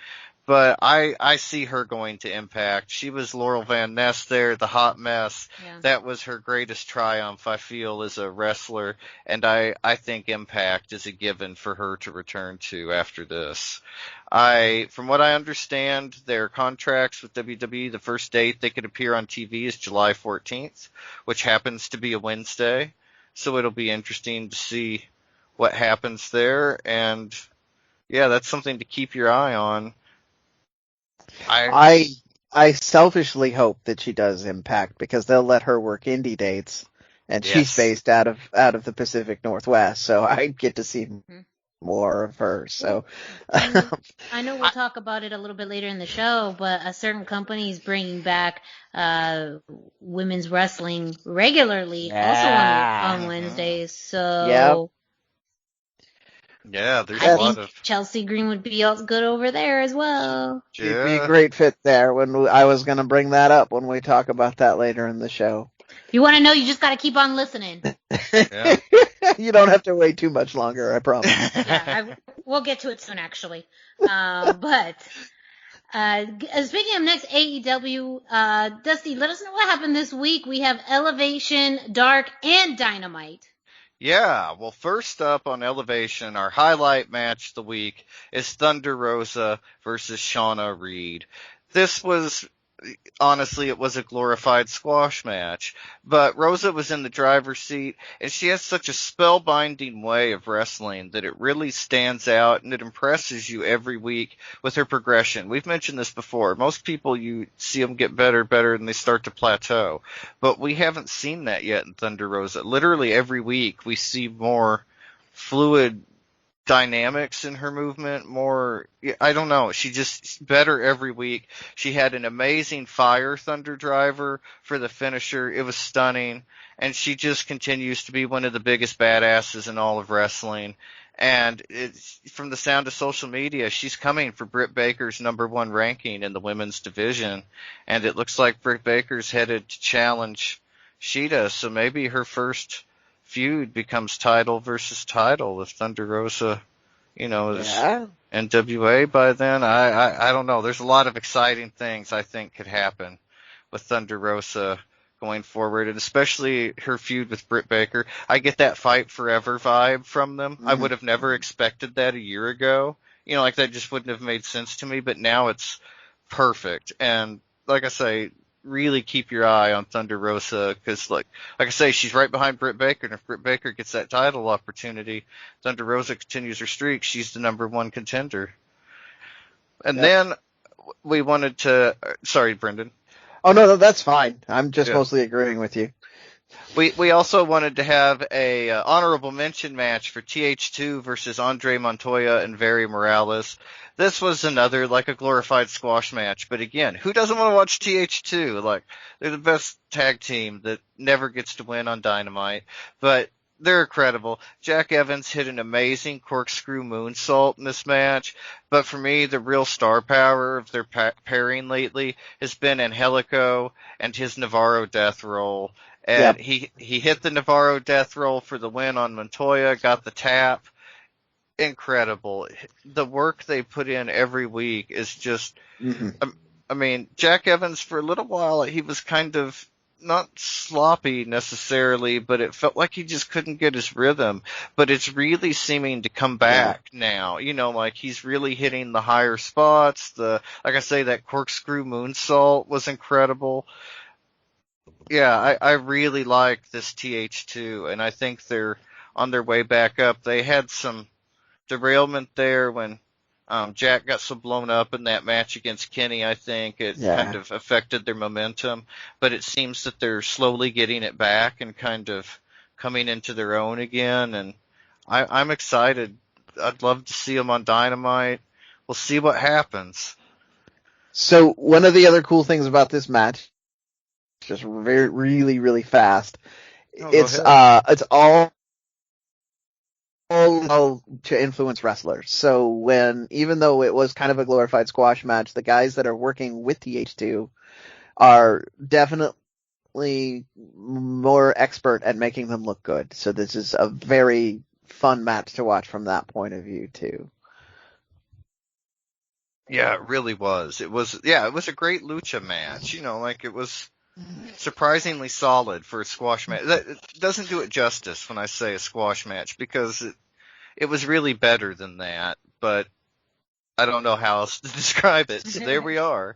but I see her going to Impact. She was Laurel Van Ness there, the hot mess. Yeah. That was her greatest triumph, I feel, as a wrestler. And I think Impact is a given for her to return to after this. From what I understand, their contracts with WWE, the first date they could appear on TV is July 14th, which happens to be a Wednesday. So it'll be interesting to see what happens there. And yeah, that's something to keep your eye on. I selfishly hope that she does Impact because they'll let her work indie dates, and she's based out of the Pacific Northwest, so I get to see more of her. So I know we'll talk about it a little bit later in the show, but a certain company is bringing back women's wrestling regularly, also on Wednesdays. So. Yeah, there's a lot of... Chelsea Green would be good over there as well. She'd be a great fit there. I was going to bring that up when we talk about that later in the show. If you want to know, you just got to keep on listening. Yeah. You don't have to wait too much longer, I promise. We'll get to it soon, actually. But Speaking of next AEW, Dusty, let us know what happened this week. We have Elevation, Dark, and Dynamite. Yeah, well, first up on Elevation, our highlight match of the week is Thunder Rosa versus Shauna Reed. This was, honestly, it was a glorified squash match, but Rosa was in the driver's seat, and she has such a spellbinding way of wrestling that it really stands out, and it impresses you every week with her progression. We've mentioned this before. Most people, you see them get better, and they start to plateau, but we haven't seen that yet in Thunder Rosa. Literally every week, we see more fluid dynamics in her movement, more, I don't know, she just better every week. She had an amazing fire thunder driver for the finisher. It was stunning, and she just continues to be one of the biggest badasses in all of wrestling. And it's, from the sound of social media, she's coming for Britt Baker's #1 ranking in the women's division, and it looks like Britt Baker's headed to challenge Shida, so maybe her first feud becomes title versus title if Thunder Rosa, is NWA by then. I don't know. There's a lot of exciting things I think could happen with Thunder Rosa going forward, and especially her feud with Britt Baker. I get that fight forever vibe from them. Mm-hmm. I would have never expected that a year ago. Like that just wouldn't have made sense to me, but now it's perfect. And like I say, really keep your eye on Thunder Rosa, because like I say, she's right behind Britt Baker, and if Britt Baker gets that title opportunity, Thunder Rosa continues her streak. She's the #1 contender. And then we wanted to, sorry, Brendan. Oh, no, that's fine. I'm just mostly agreeing with you. We also wanted to have a honorable mention match for TH2 versus Andre Montoya and Miranda Morales. This was another, like, a glorified squash match. But again, who doesn't want to watch TH2? Like, they're the best tag team that never gets to win on Dynamite. But they're incredible. Jack Evans hit an amazing corkscrew moonsault in this match. But for me, the real star power of their pairing lately has been Angelico and his Navarro Death Roll. And he hit the Navarro Death Roll for the win on Montoya, got the tap. Incredible. The work they put in every week is just, I mean, Jack Evans, for a little while, he was kind of not sloppy necessarily, but it felt like he just couldn't get his rhythm. But it's really seeming to come back now. Like he's really hitting the higher spots. Like I say, that corkscrew moonsault was incredible. Yeah, I really like this TH2, and I think they're on their way back up. They had some derailment there when Jack got so blown up in that match against Kenny. I think it kind of affected their momentum, but it seems that they're slowly getting it back and kind of coming into their own again, and I'm excited. I'd love to see them on Dynamite. We'll see what happens. So one of the other cool things about this match, just really, really fast, it's all to influence wrestlers. So even though it was kind of a glorified squash match, the guys that are working with TH2 are definitely more expert at making them look good. So this is a very fun match to watch from that point of view too. Yeah, it really was. It was a great lucha match. It was surprisingly solid for a squash match. That doesn't do it justice when I say a squash match, because it was really better than that, but I don't know how else to describe it. So there we are.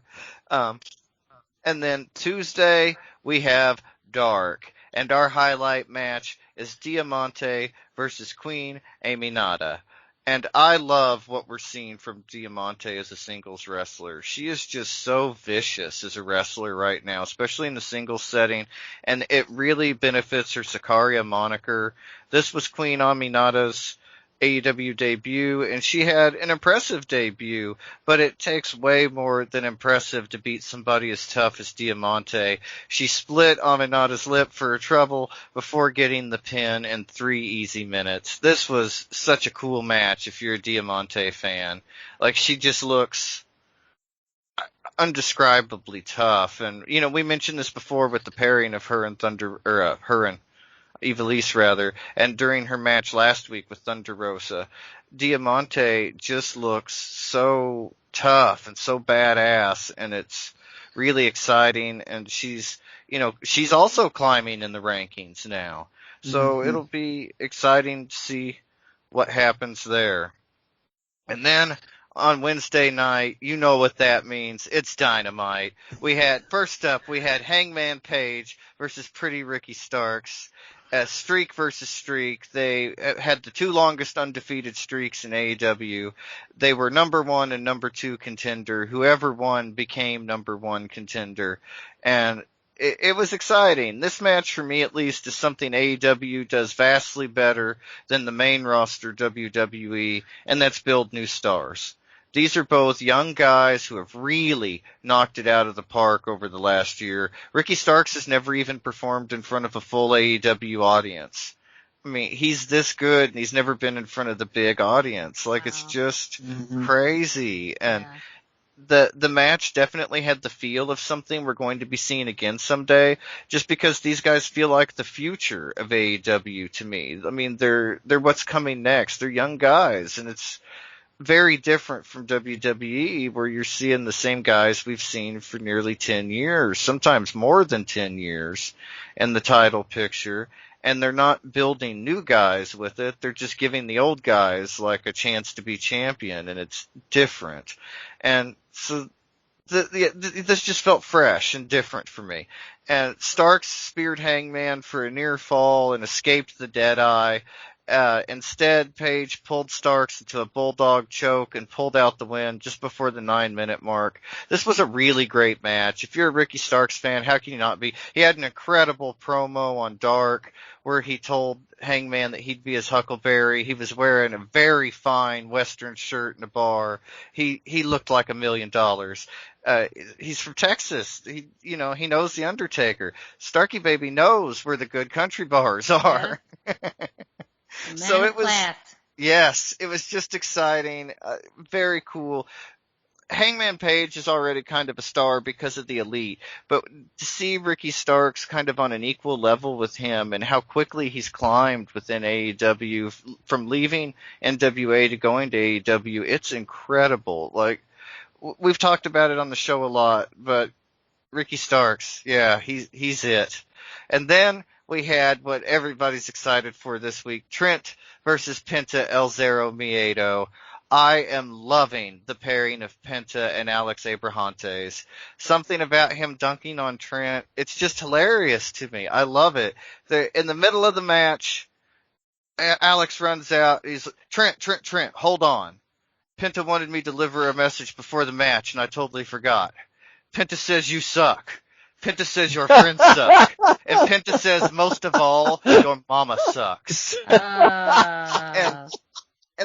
And then Tuesday we have Dark, and our highlight match is Diamante versus Queen Aminata. And I love what we're seeing from Diamante as a singles wrestler. She is just so vicious as a wrestler right now, especially in the singles setting, and it really benefits her Sicaria moniker. This was Queen Aminata's AEW debut, and she had an impressive debut, but it takes way more than impressive to beat somebody as tough as Diamante. She split Aminata's lip for her trouble before getting the pin in 3 easy minutes. This was such a cool match if you're a Diamante fan. Like, she just looks undescribably tough, and we mentioned this before with the pairing of her and Ivelisse rather, and during her match last week with Thunder Rosa. Diamante just looks so tough and so badass, and it's really exciting. And she's also climbing in the rankings now. So it'll be exciting to see what happens there. And then on Wednesday night, you know what that means. It's Dynamite. First up, we had Hangman Page versus Pretty Ricky Starks. Streak versus streak. They had the two longest undefeated streaks in AEW. They were number 1 and number 2 contender. Whoever won became number 1 contender. And it was exciting. This match, for me at least, is something AEW does vastly better than the main roster WWE, and that's build new stars. These are both young guys who have really knocked it out of the park over the last year. Ricky Starks has never even performed in front of a full AEW audience. I mean, he's this good, and he's never been in front of the big audience. Like, It's just crazy. And the match definitely had the feel of something we're going to be seeing again someday, just because these guys feel like the future of AEW to me. I mean, they're what's coming next. They're young guys, and it's very different from WWE, where you're seeing the same guys we've seen for nearly 10 years, sometimes more than 10 years in the title picture, and they're not building new guys with it. They're just giving the old guys like a chance to be champion, and it's different. And so this just felt fresh and different for me. And Starks speared Hangman for a near fall and escaped the Deadeye. Instead, Page pulled Starks into a bulldog choke and pulled out the win just before the 9-minute mark. This was a really great match. If you're a Ricky Starks fan, how can you not be? He had an incredible promo on Dark where he told Hangman that he'd be his Huckleberry. He was wearing a very fine Western shirt in a bar. He looked like $1 million. He's from Texas. He knows the Undertaker. Starky Baby knows where the good country bars are. Yeah. So it was just exciting, very cool. Hangman Page is already kind of a star because of the Elite, but to see Ricky Starks kind of on an equal level with him and how quickly he's climbed within AEW from leaving NWA to going to AEW, it's incredible. Like, we've talked about it on the show a lot, but Ricky Starks, yeah, he's it. And then we had what everybody's excited for this week, Trent versus Penta El Zero Miedo. I am loving the pairing of Penta and Alex Abrahantes. Something about him dunking on Trent, it's just hilarious to me. I love it. In the middle of the match, Alex runs out. He's, Trent, hold on. Penta wanted me to deliver a message before the match, and I totally forgot. Penta says you suck. Penta says your friends suck. And Penta says, most of all, your mama sucks. And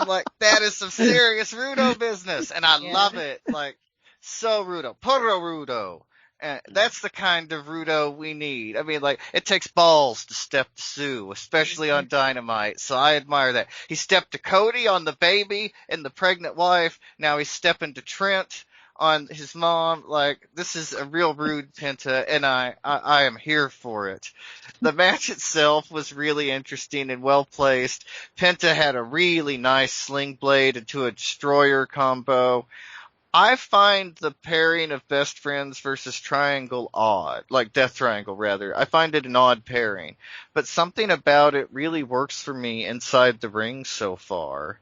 like, that is some serious Rudo business. And I love it. Like, so Rudo. Puro Rudo. And that's the kind of Rudo we need. I mean, like, it takes balls to step to Sue, especially on Dynamite. So I admire that. He stepped to Cody on the baby and the pregnant wife. Now he's stepping to Trent on his mom. Like, this is a real rude Penta, and I am here for it. The match itself was really interesting and well placed. Penta had a really nice sling blade into a destroyer combo. I find the pairing of Best Friends versus Triangle odd, like Death Triangle rather. I find it an odd pairing, but something about it really works for me inside the ring so far.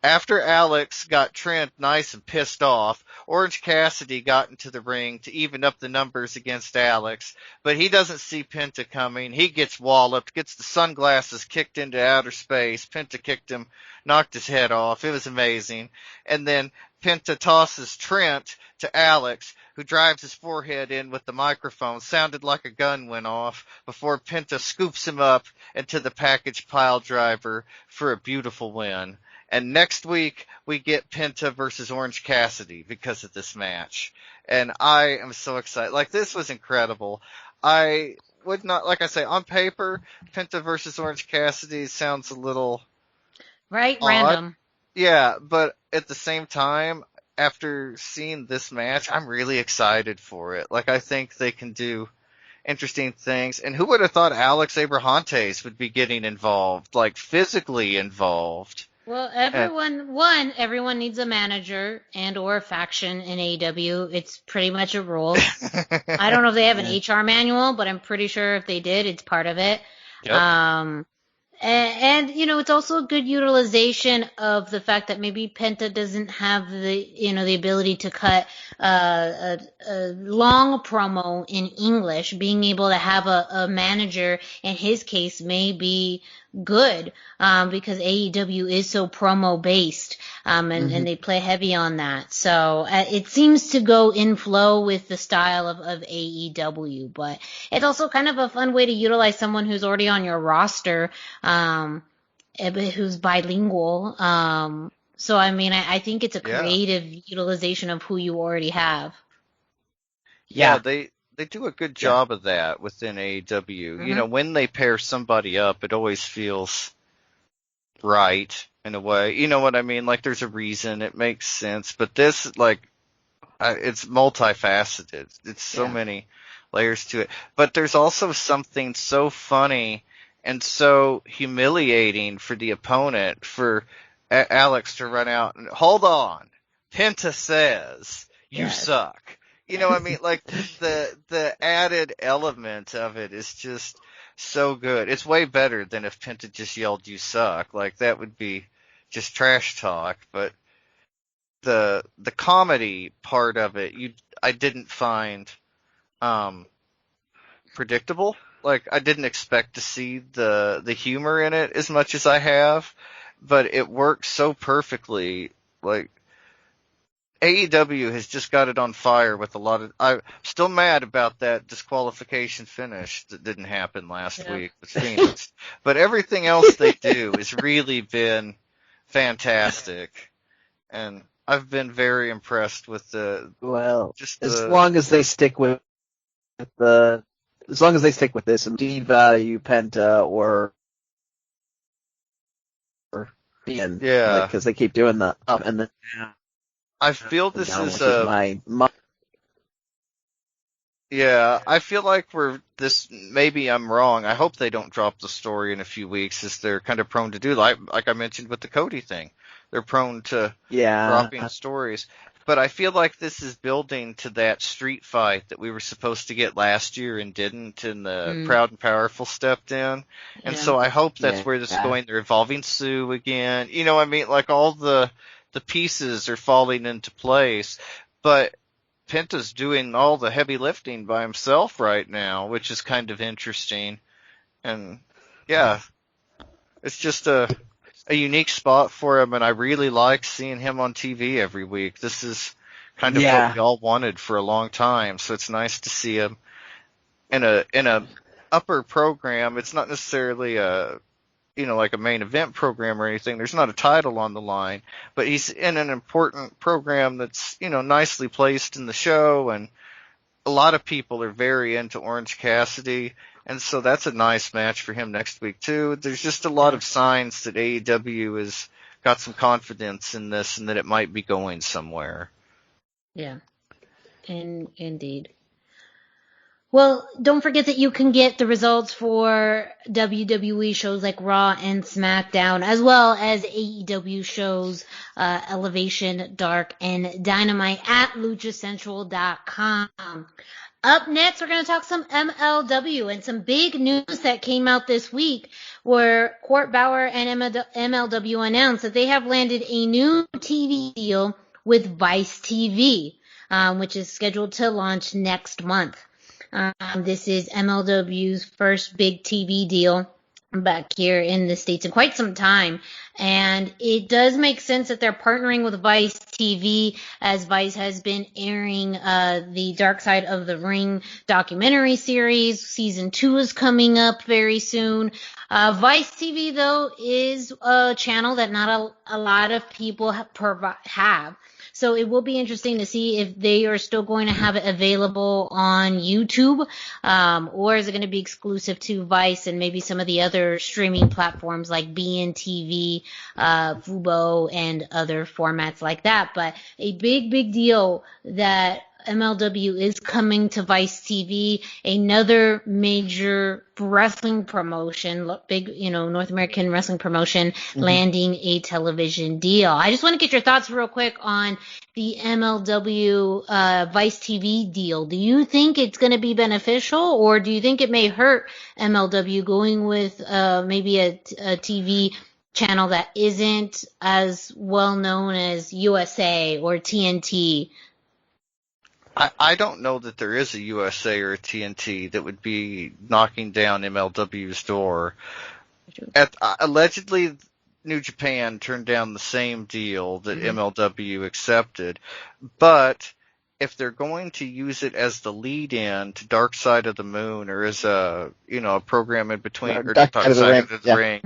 After Alex got Trent nice and pissed off, Orange Cassidy got into the ring to even up the numbers against Alex, but he doesn't see Penta coming. He gets walloped, gets the sunglasses kicked into outer space. Penta kicked him, knocked his head off. It was amazing. And then Penta tosses Trent to Alex, who drives his forehead in with the microphone. Sounded like a gun went off before Penta scoops him up into the package pile driver for a beautiful win. And next week, we get Penta versus Orange Cassidy because of this match. And I am so excited. Like, this was incredible. I would not, like I say, on paper, Penta versus Orange Cassidy sounds a little odd. Random. Yeah, but at the same time, after seeing this match, I'm really excited for it. Like, I think they can do interesting things. And who would have thought Alex Abrahantes would be getting involved, like physically involved? Well, everyone needs a manager and or a faction in AEW. It's pretty much a rule. I don't know if they have an HR manual, but I'm pretty sure if they did, it's part of it. Yep. And it's also a good utilization of the fact that maybe Penta doesn't have the ability to cut a long promo in English. Being able to have a manager in his case may be good, because AEW is so promo based, and they play heavy on that. So it seems to go in flow with the style of AEW, but it's also kind of a fun way to utilize someone who's already on your roster, who's bilingual. So I mean, I think it's a creative utilization of who you already have. Yeah, they do a good job of that within AEW. When they pair somebody up, it always feels right in a way. You know what I mean? Like, there's a reason, it makes sense. But this, it's multifaceted. It's so many layers to it. But there's also something so funny and so humiliating for the opponent, for Alex to run out and, hold on, Penta says, you suck. You know what I mean? Like, the added element of it is just so good. It's way better than if Penta just yelled, you suck. Like, that would be just trash talk. But the comedy part of it, I didn't find predictable. Like, I didn't expect to see the humor in it as much as I have, but it works so perfectly. Like, AEW has just got it on fire with a lot of... I'm still mad about that disqualification finish that didn't happen last week with Phoenix. But everything else they do has really been fantastic. And I've been very impressed with as long as they stick with this, and devalue Penta or Ian, because they keep doing the up and then down. I feel this is I feel like maybe I'm wrong. I hope they don't drop the story in a few weeks, as they're kind of prone to do. Like I mentioned with the Cody thing, they're prone to dropping stories. But I feel like this is building to that street fight that we were supposed to get last year and didn't, and the Proud and Powerful stepped in. And so I hope that's where this is going. They're involving Sue again. You know what I mean? Like, all the pieces are falling into place. But Penta's doing all the heavy lifting by himself right now, which is kind of interesting. And, it's just a unique spot for him, and I really like seeing him on TV every week. This is kind of what we all wanted for a long time, so it's nice to see him in a upper program. It's not necessarily like a main event program or anything. There's not a title on the line, but he's in an important program that's, nicely placed in the show, and a lot of people are very into Orange Cassidy. And so that's a nice match for him next week, too. There's just a lot of signs that AEW has got some confidence in this and that it might be going somewhere. Yeah, indeed. Well, don't forget that you can get the results for WWE shows like Raw and SmackDown, as well as AEW shows, Elevation, Dark, and Dynamite at luchacentral.com. Up next, we're going to talk some MLW and some big news that came out this week, where Court Bauer and MLW announced that they have landed a new TV deal with Vice TV, which is scheduled to launch next month. This is MLW's first big TV deal back here in the States in quite some time. And it does make sense that they're partnering with Vice TV, as Vice has been airing the Dark Side of the Ring documentary series. Season 2 is coming up very soon. Vice TV, though, is a channel that not a lot of people have. So it will be interesting to see if they are still going to have it available on YouTube, or is it going to be exclusive to Vice and maybe some of the other streaming platforms like BNTV, Fubo, and other formats like that. But a big deal that MLW is coming to Vice TV, another major wrestling promotion, big, North American wrestling promotion, landing a television deal. I just want to get your thoughts real quick on the MLW Vice TV deal. Do you think it's going to be beneficial, or do you think it may hurt MLW going with maybe a TV channel that isn't as well known as USA or TNT? I don't know that there is a USA or a TNT that would be knocking down MLW's door. Allegedly, New Japan turned down the same deal that MLW accepted, but if they're going to use it as the lead-in to Dark Side of the Moon, or as a program in between, or Dark Side of the Ring,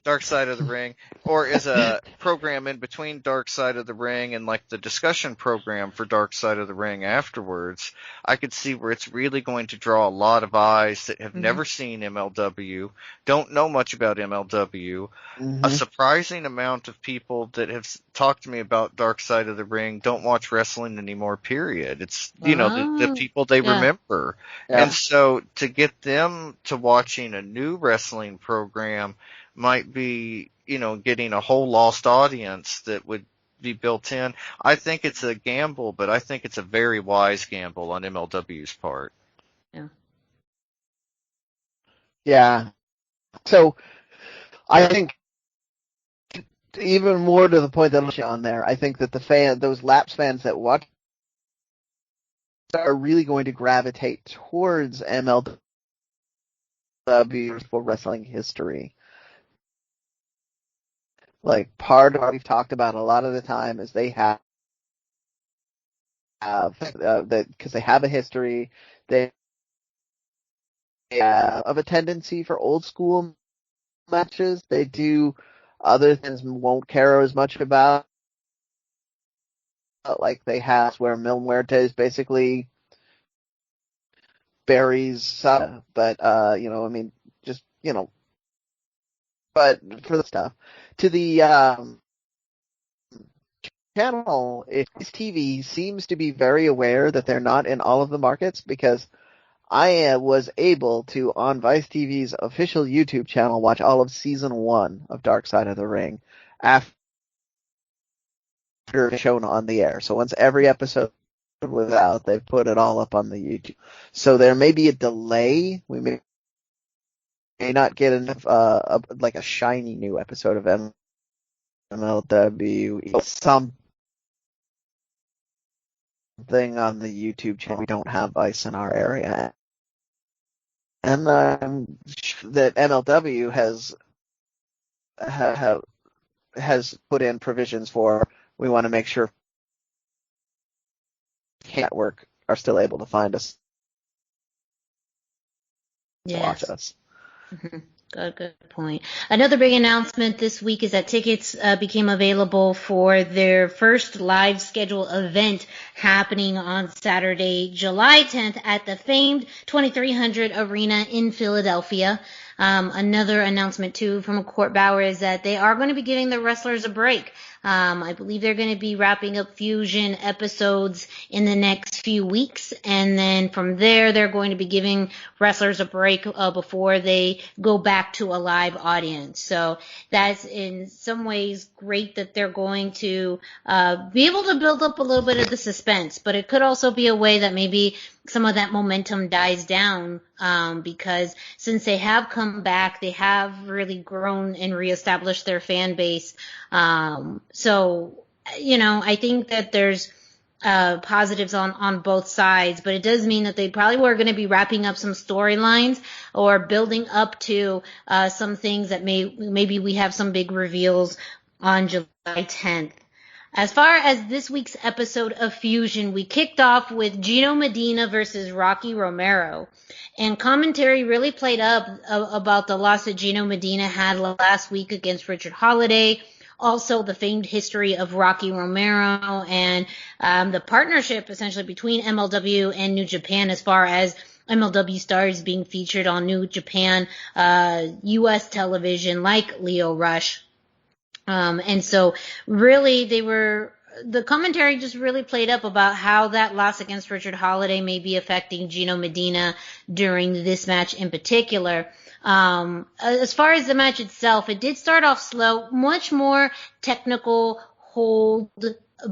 Dark Side of the Ring, or as a program in between Dark Side of the Ring and like the discussion program for Dark Side of the Ring afterwards, I could see where it's really going to draw a lot of eyes that have never seen MLW, don't know much about MLW. A surprising amount of people that have talked to me about Dark Side of the Ring don't watch wrestling anymore, period. It's, the people they remember. Yeah. And so to get them to watching a new wrestling program might be, getting a whole lost audience that would be built in. I think it's a gamble, but I think it's a very wise gamble on MLW's part. Yeah. Yeah. So I think even more to the point that on there, I think that those lapsed fans that watch are really going to gravitate towards MLW for wrestling history. Like, part of what we've talked about a lot of the time is they have because they have a history, they have a tendency for old school matches. They do other things won't care as much about, like they have where Mil Muertes basically buries, but but for the stuff to the channel, Vice TV seems to be very aware that they're not in all of the markets, because I was able to, on Vice TV's official YouTube channel, watch all of season 1 of Dark Side of the Ring after shown on the air. So once every episode was out, they put it all up on the YouTube. So there may be a delay. We may not get enough, like a shiny new episode of MLW, something on the YouTube channel. We don't have Vice in our area. And that MLW has put in provisions for, we want to make sure network are still able to find us, watch us. Good point. Another big announcement this week is that tickets became available for their first live schedule event happening on Saturday, July 10th at the famed 2300 Arena in Philadelphia. Another announcement too from Court Bauer is that they are going to be giving the wrestlers a break. I believe they're going to be wrapping up Fusion episodes in the next few weeks, and then from there they're going to be giving wrestlers a break before they go back to a live audience. So that's in some ways great that they're going to be able to build up a little bit of the suspense, but it could also be a way that maybe some of that momentum dies down, because since they have come back, they have really grown and reestablished their fan base. So, I think that there's positives on both sides, but it does mean that they probably were going to be wrapping up some storylines or building up to some things that maybe we have some big reveals on July 10th. As far as this week's episode of Fusion, we kicked off with Gino Medina versus Rocky Romero. And commentary really played up about the loss that Gino Medina had last week against Richard Holiday. Also, the famed history of Rocky Romero and the partnership essentially between MLW and New Japan, as far as MLW stars being featured on New Japan U.S. television like Leo Rush. And so really they were the commentary just really played up about how that loss against Richard Holiday may be affecting Gino Medina during this match in particular. As far as the match itself, it did start off slow, much more technical hold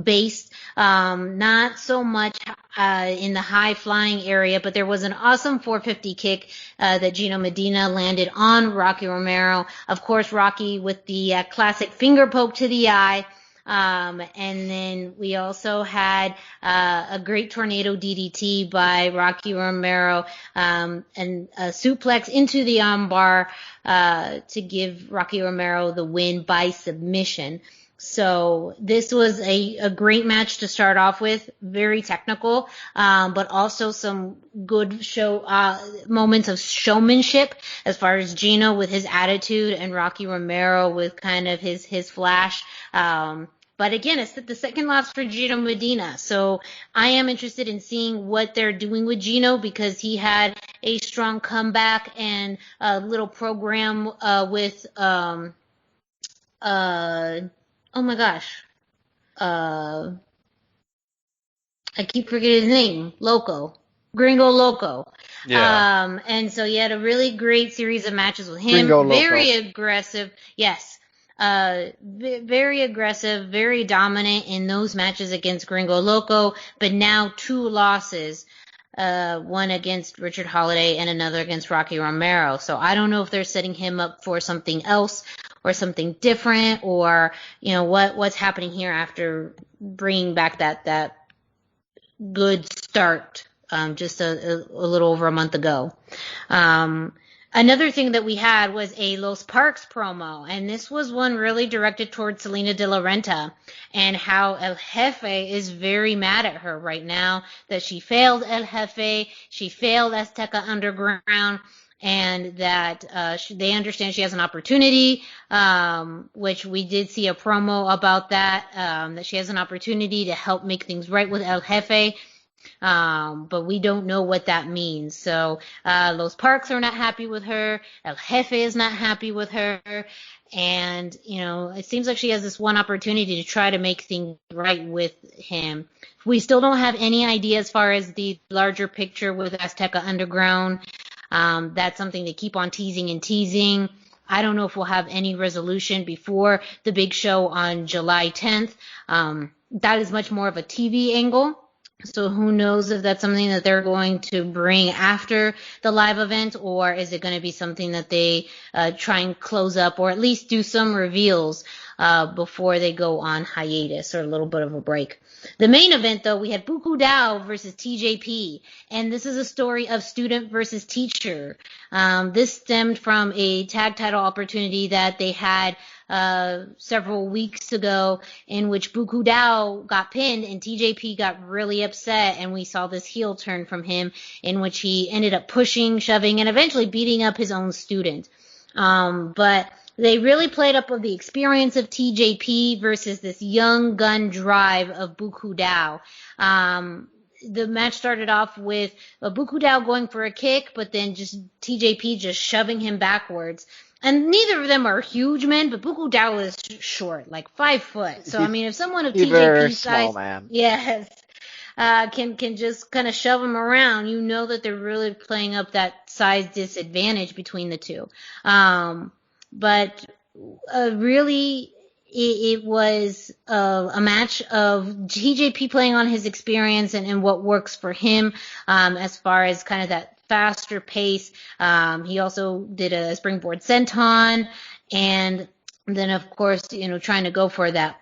based, not so much in the high flying area, but there was an awesome 450 kick that Gino Medina landed on Rocky Romero. Of course, Rocky with the classic finger poke to the eye. And then we also had a great tornado DDT by Rocky Romero, and a suplex into the armbar to give Rocky Romero the win by submission. So this was a great match to start off with, very technical, but also some good moments of showmanship as far as Gino with his attitude and Rocky Romero with kind of his flash. But again, it's the second loss for Gino Medina. So I am interested in seeing what they're doing with Gino, because he had a strong comeback and a little program with oh my gosh. I keep forgetting his name. Gringo Loco. Yeah. And so he had a really great series of matches with him. Gringo Very Loco. aggressive. Yes. Very aggressive, very dominant in those matches against Gringo Loco, but now 2 losses. One against Richard Holiday and another against Rocky Romero. So I don't know if they're setting him up for something else or something different, or, you know, what's happening here after bringing back that good start, just a little over a month ago. Another thing that we had was a Los Parks promo, and this was one really directed towards Selena De La Renta, and how El Jefe is very mad at her right now that she failed El Jefe, she failed Azteca Underground, and that they understand she has an opportunity, which we did see a promo about that she has an opportunity to help make things right with El Jefe. But we don't know what that means. So Los Parks are not happy with her. El Jefe is not happy with her. And, you know, it seems like she has this one opportunity to try to make things right with him. We still don't have any idea as far as the larger picture with Azteca Underground. That's something they keep on teasing. I don't know if we'll have any resolution before the big show on July 10th. That is much more of a TV angle. So who knows if that's something that they're going to bring after the live event, or is it going to be something that they try and close up, or at least do some reveals before they go on hiatus or a little bit of a break. The main event, though, we had Buku Dao versus TJP, and this is a story of student versus teacher. This stemmed from a tag title opportunity that they had several weeks ago, in which Buku Dao got pinned and TJP got really upset, and we saw this heel turn from him in which he ended up pushing, shoving, and eventually beating up his own student. But they really played up of the experience of TJP versus this young gun drive of Buku Dao. The match started off with Buku Dao going for a kick, but then just TJP just shoving him backwards. And neither of them are huge men, but Buku Dao is short, like 5 foot. So, I mean, if someone of TJP's size, man. yes, can just kind of shove him around, you know that they're really playing up that size disadvantage between the two. But really, it was a match of TJP playing on his experience and what works for him, as far as kind of that faster pace. He also did a springboard senton, and then of course, you know, trying to go for that.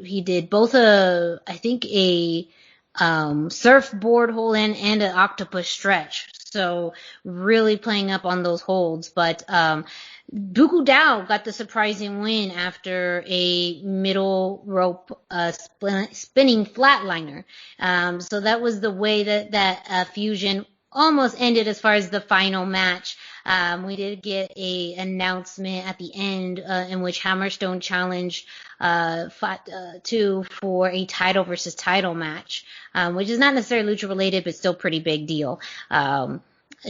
He did both a surfboard hold in and an octopus stretch. So really playing up on those holds. But Buku Dao got the surprising win after a middle rope spinning flatliner. So that was the way that fusion almost ended as far as the final match. We did get a announcement at the end in which Hammerstone challenged for a title versus title match, which is not necessarily lucha related, but still pretty big deal.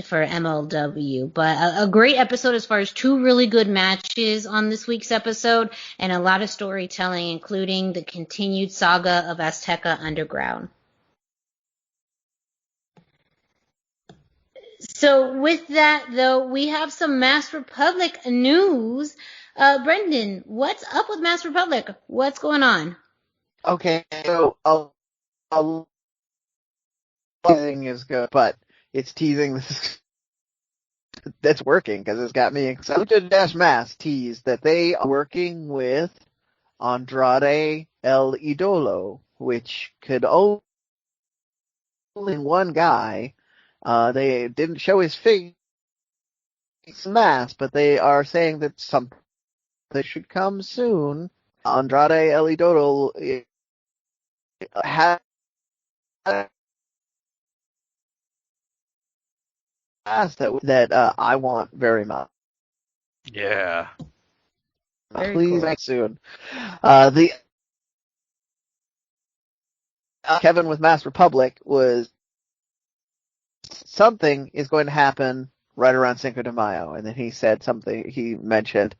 for MLW. But a great episode as far as 2 really good matches on this week's episode, and a lot of storytelling, including the continued saga of Azteca Underground. So with that, though, we have some Masked Republic news. Brendan, what's up with Masked Republic? What's going on? Okay, so a teasing is good, but it's teasing this that's working because it's got me excited. Lucha-Mask teased that they are working with Andrade El Idolo, which could only one guy. They didn't show his face mask, but they are saying that something should come soon. Andrade El Idolo has that I want very much. Yeah. Please make soon. Kevin with Masked Republic was something is going to happen right around Cinco de Mayo, and then he said something. He mentioned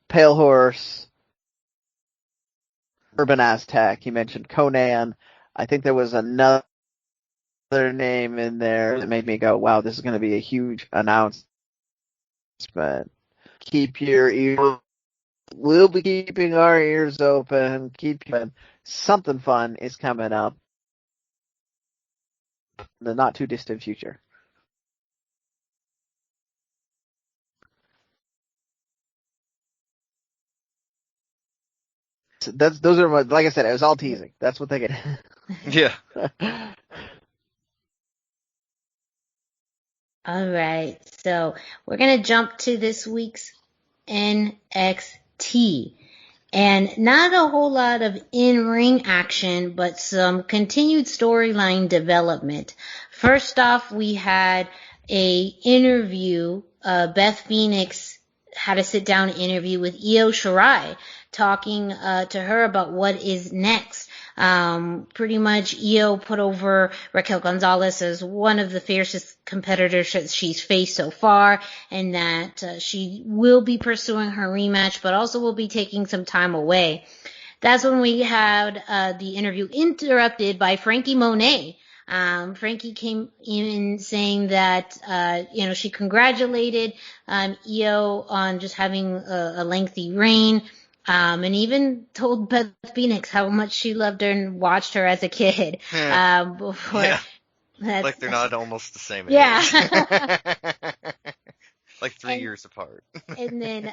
Pale Horse, Urban Aztec. He mentioned Conan. I think there was another name in there that made me go, wow, this is going to be a huge announcement. Keep your ears. We'll be keeping our ears open. Something fun is coming up in the not too distant future. Those are my, like I said, it was all teasing. That's what they get. Yeah. All right, so we're going to jump to this week's NXT. And not a whole lot of in-ring action, but some continued storyline development. First off, we had a interview. Beth Phoenix had a sit-down interview with Io Shirai, talking to her about what is next. Pretty much Io put over Raquel Gonzalez as one of the fiercest competitors that she's faced so far, and that she will be pursuing her rematch, but also will be taking some time away. That's when we had the interview interrupted by Frankie Monet. Frankie came in saying that, she congratulated Io on just having a lengthy reign. And even told Beth Phoenix how much she loved her and watched her as a kid. Before. Yeah. Like they're not almost the same age. Yeah. Like 3 years apart. And then,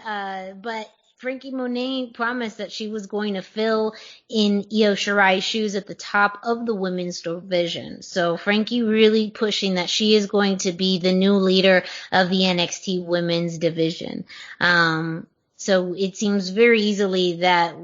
but Frankie Monet promised that she was going to fill in Io Shirai's shoes at the top of the women's division. So Frankie really pushing that she is going to be the new leader of the NXT women's division. So it seems very easily that,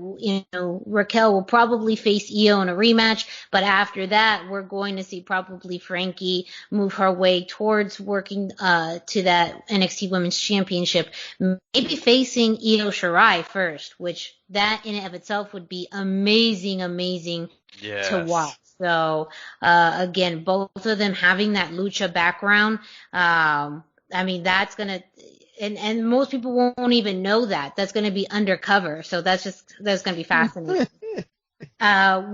Raquel will probably face Io in a rematch, but after that, we're going to see probably Frankie move her way towards working to that NXT Women's Championship, maybe facing Io Shirai first, which that in and of itself would be amazing to watch. So, again, both of them having that lucha background, that's going to... And most people won't even know that. That's going to be undercover. So that's going to be fascinating.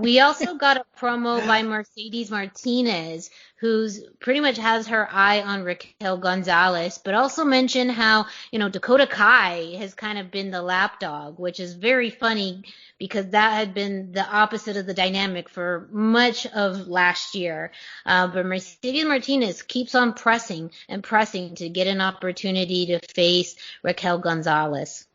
We also got a promo by Mercedes Martinez, who's pretty much has her eye on Raquel Gonzalez, but also mentioned how, Dakota Kai has kind of been the lapdog, which is very funny because that had been the opposite of the dynamic for much of last year. But Mercedes Martinez keeps on pressing to get an opportunity to face Raquel Gonzalez.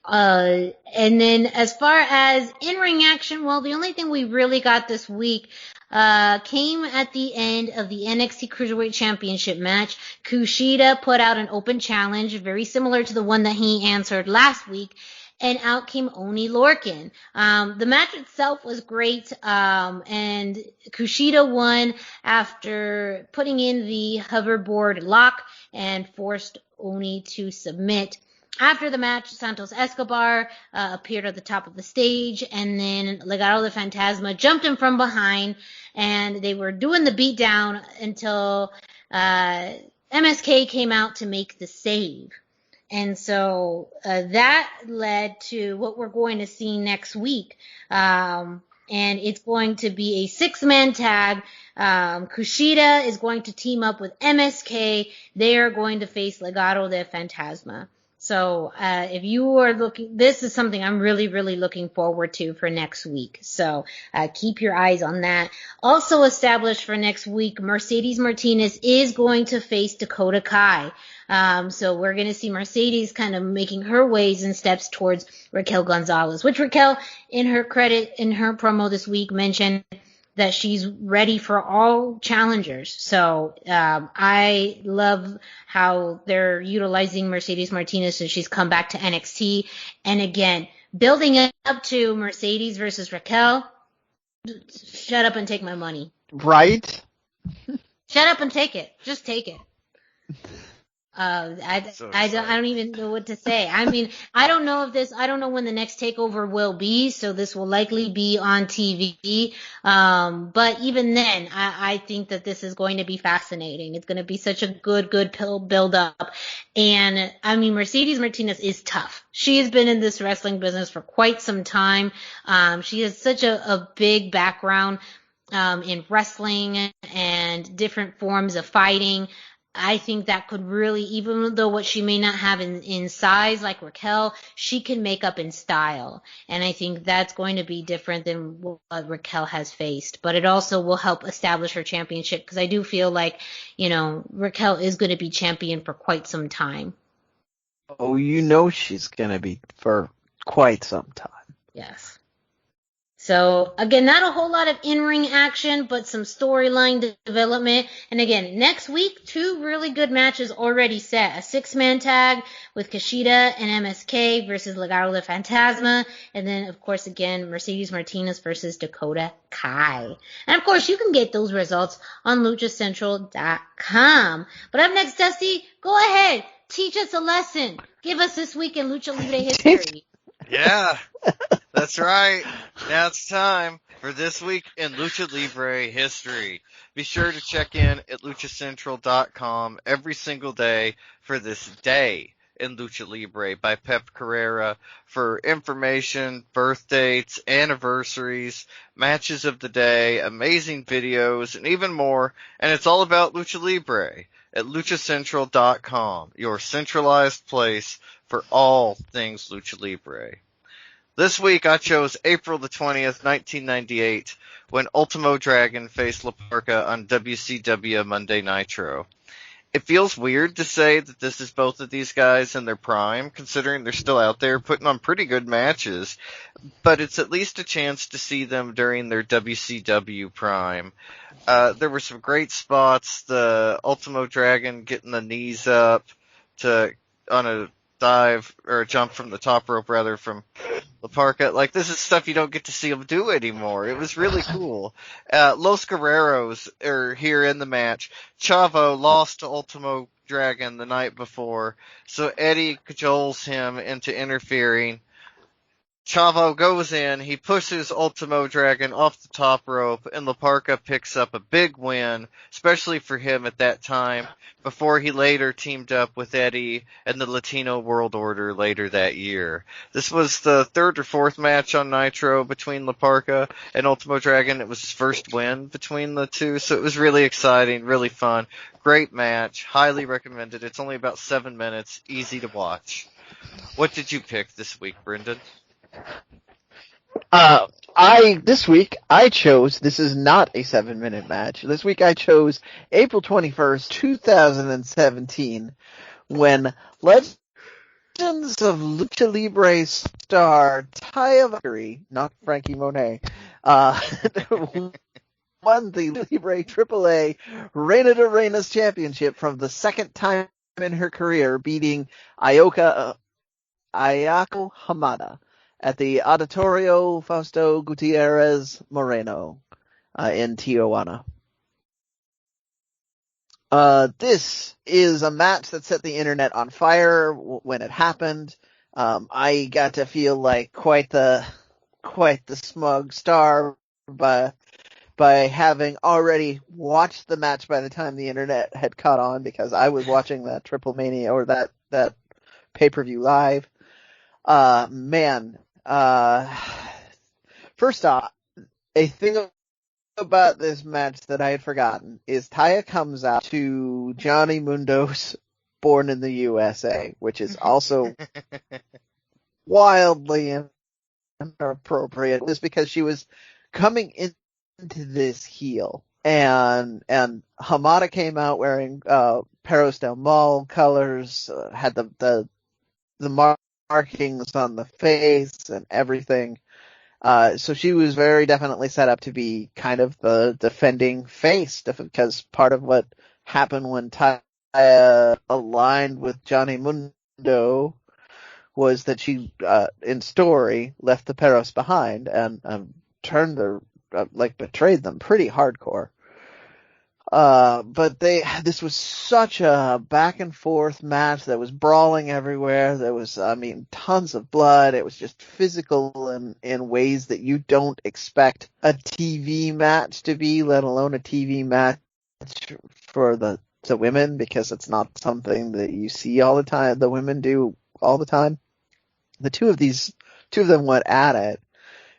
And then as far as in-ring action, well, the only thing we really got this week came at the end of the NXT Cruiserweight Championship match. Kushida put out an open challenge, very similar to the one that he answered last week, and out came Oni Lorcan. The match itself was great, and Kushida won after putting in the hoverboard lock and forced Oni to submit. After the match, Santos Escobar appeared at the top of the stage, and then Legado del Fantasma jumped him from behind, and they were doing the beatdown until MSK came out to make the save. And so that led to what we're going to see next week. And it's going to be a 6-man tag. Kushida is going to team up with MSK. They are going to face Legado del Fantasma. So if you are looking, this is something I'm really, really looking forward to for next week. So keep your eyes on that. Also established for next week, Mercedes Martinez is going to face Dakota Kai. So we're going to see Mercedes kind of making her ways and steps towards Raquel Gonzalez, which Raquel, in her promo this week, mentioned that she's ready for all challengers. So I love how they're utilizing Mercedes Martinez since she's come back to NXT. And again, building up to Mercedes versus Raquel, shut up and take my money. Right? Shut up and take it. Just take it. I don't even know what to say. I mean, I don't know when the next takeover will be, so this will likely be on TV. But even then, I think that this is going to be fascinating. It's going to be such a good build up. And I mean, Mercedes Martinez is tough. She has been in this wrestling business for quite some time. She has such a big background, in wrestling and different forms of fighting. I think that could really, even though what she may not have in size like Raquel, she can make up in style. And I think that's going to be different than what Raquel has faced. But it also will help establish her championship because I do feel like, Raquel is going to be champion for quite some time. Oh, she's going to be for quite some time. Yes. So, again, not a whole lot of in-ring action, but some storyline development. And again, next week, 2 really good matches already set. A 6-man tag with Kushida and MSK versus Legado del Fantasma. And then, of course, again, Mercedes Martinez versus Dakota Kai. And, of course, you can get those results on luchacentral.com. But up next, Dusty, go ahead. Teach us a lesson. Give us this week in Lucha Libre history. Yeah, that's right. Now it's time for This Week in Lucha Libre History. Be sure to check in at luchacentral.com every single day for This Day in Lucha Libre by Pep Carrera for information, birth dates, anniversaries, matches of the day, amazing videos, and even more. And it's all about Lucha Libre at luchacentral.com, your centralized place for all things Lucha Libre. This week I chose April the 20th, 1998, when Ultimo Dragon faced La Parka on WCW Monday Nitro. It feels weird to say that this is both of these guys in their prime, considering they're still out there putting on pretty good matches, but it's at least a chance to see them during their WCW prime. There were some great spots, the Ultimo Dragon getting the knees up on a dive, or a jump from the top rope rather, from La Parka. Like, this is stuff you don't get to see them do anymore. It was really cool. Los Guerreros are here in the match. Chavo lost to Ultimo Dragon the night before, so Eddie cajoles him into interfering. Chavo goes in, he pushes Ultimo Dragon off the top rope, and La Parka picks up a big win, especially for him at that time, before he later teamed up with Eddie and the Latino World Order later that year. This was the 3rd or 4th match on Nitro between La Parka and Ultimo Dragon. It was his first win between the two, so it was really exciting, really fun. Great match, highly recommended. It's only about 7 minutes, easy to watch. What did you pick this week, Brendan? This week I chose, this is not a 7-minute match. This week I chose April 21st, 2017, when Legends of Lucha Libre star Taya Valkyrie, not Frankie Monet, won the Lucha Libre AAA Reina de Reinas Championship for the 2nd time in her career, beating Ayako Hamada at the Auditorio Fausto Gutierrez Moreno in Tijuana. This is a match that set the internet on fire when it happened. I got to feel like quite the smug star by having already watched the match by the time the internet had caught on, because I was watching that Triple Mania or that pay-per-view live. First off, a thing about this match that I had forgotten is Taya comes out to Johnny Mundo's Born in the USA, which is also wildly inappropriate, just because she was coming into this heel, and Hamada came out wearing Perros del Mal colors, had the markings on the face and everything. So she was very definitely set up to be kind of the defending face, because part of what happened when Taya aligned with Johnny Mundo was that she, in story, left the Perros behind and turned betrayed them pretty hardcore. But this was such a back and forth match that was brawling everywhere. There was, tons of blood. It was just physical in ways that you don't expect a TV match to be, let alone a TV match for the women, because it's not something that you see all the time. The women do all the time. The two of them went at it,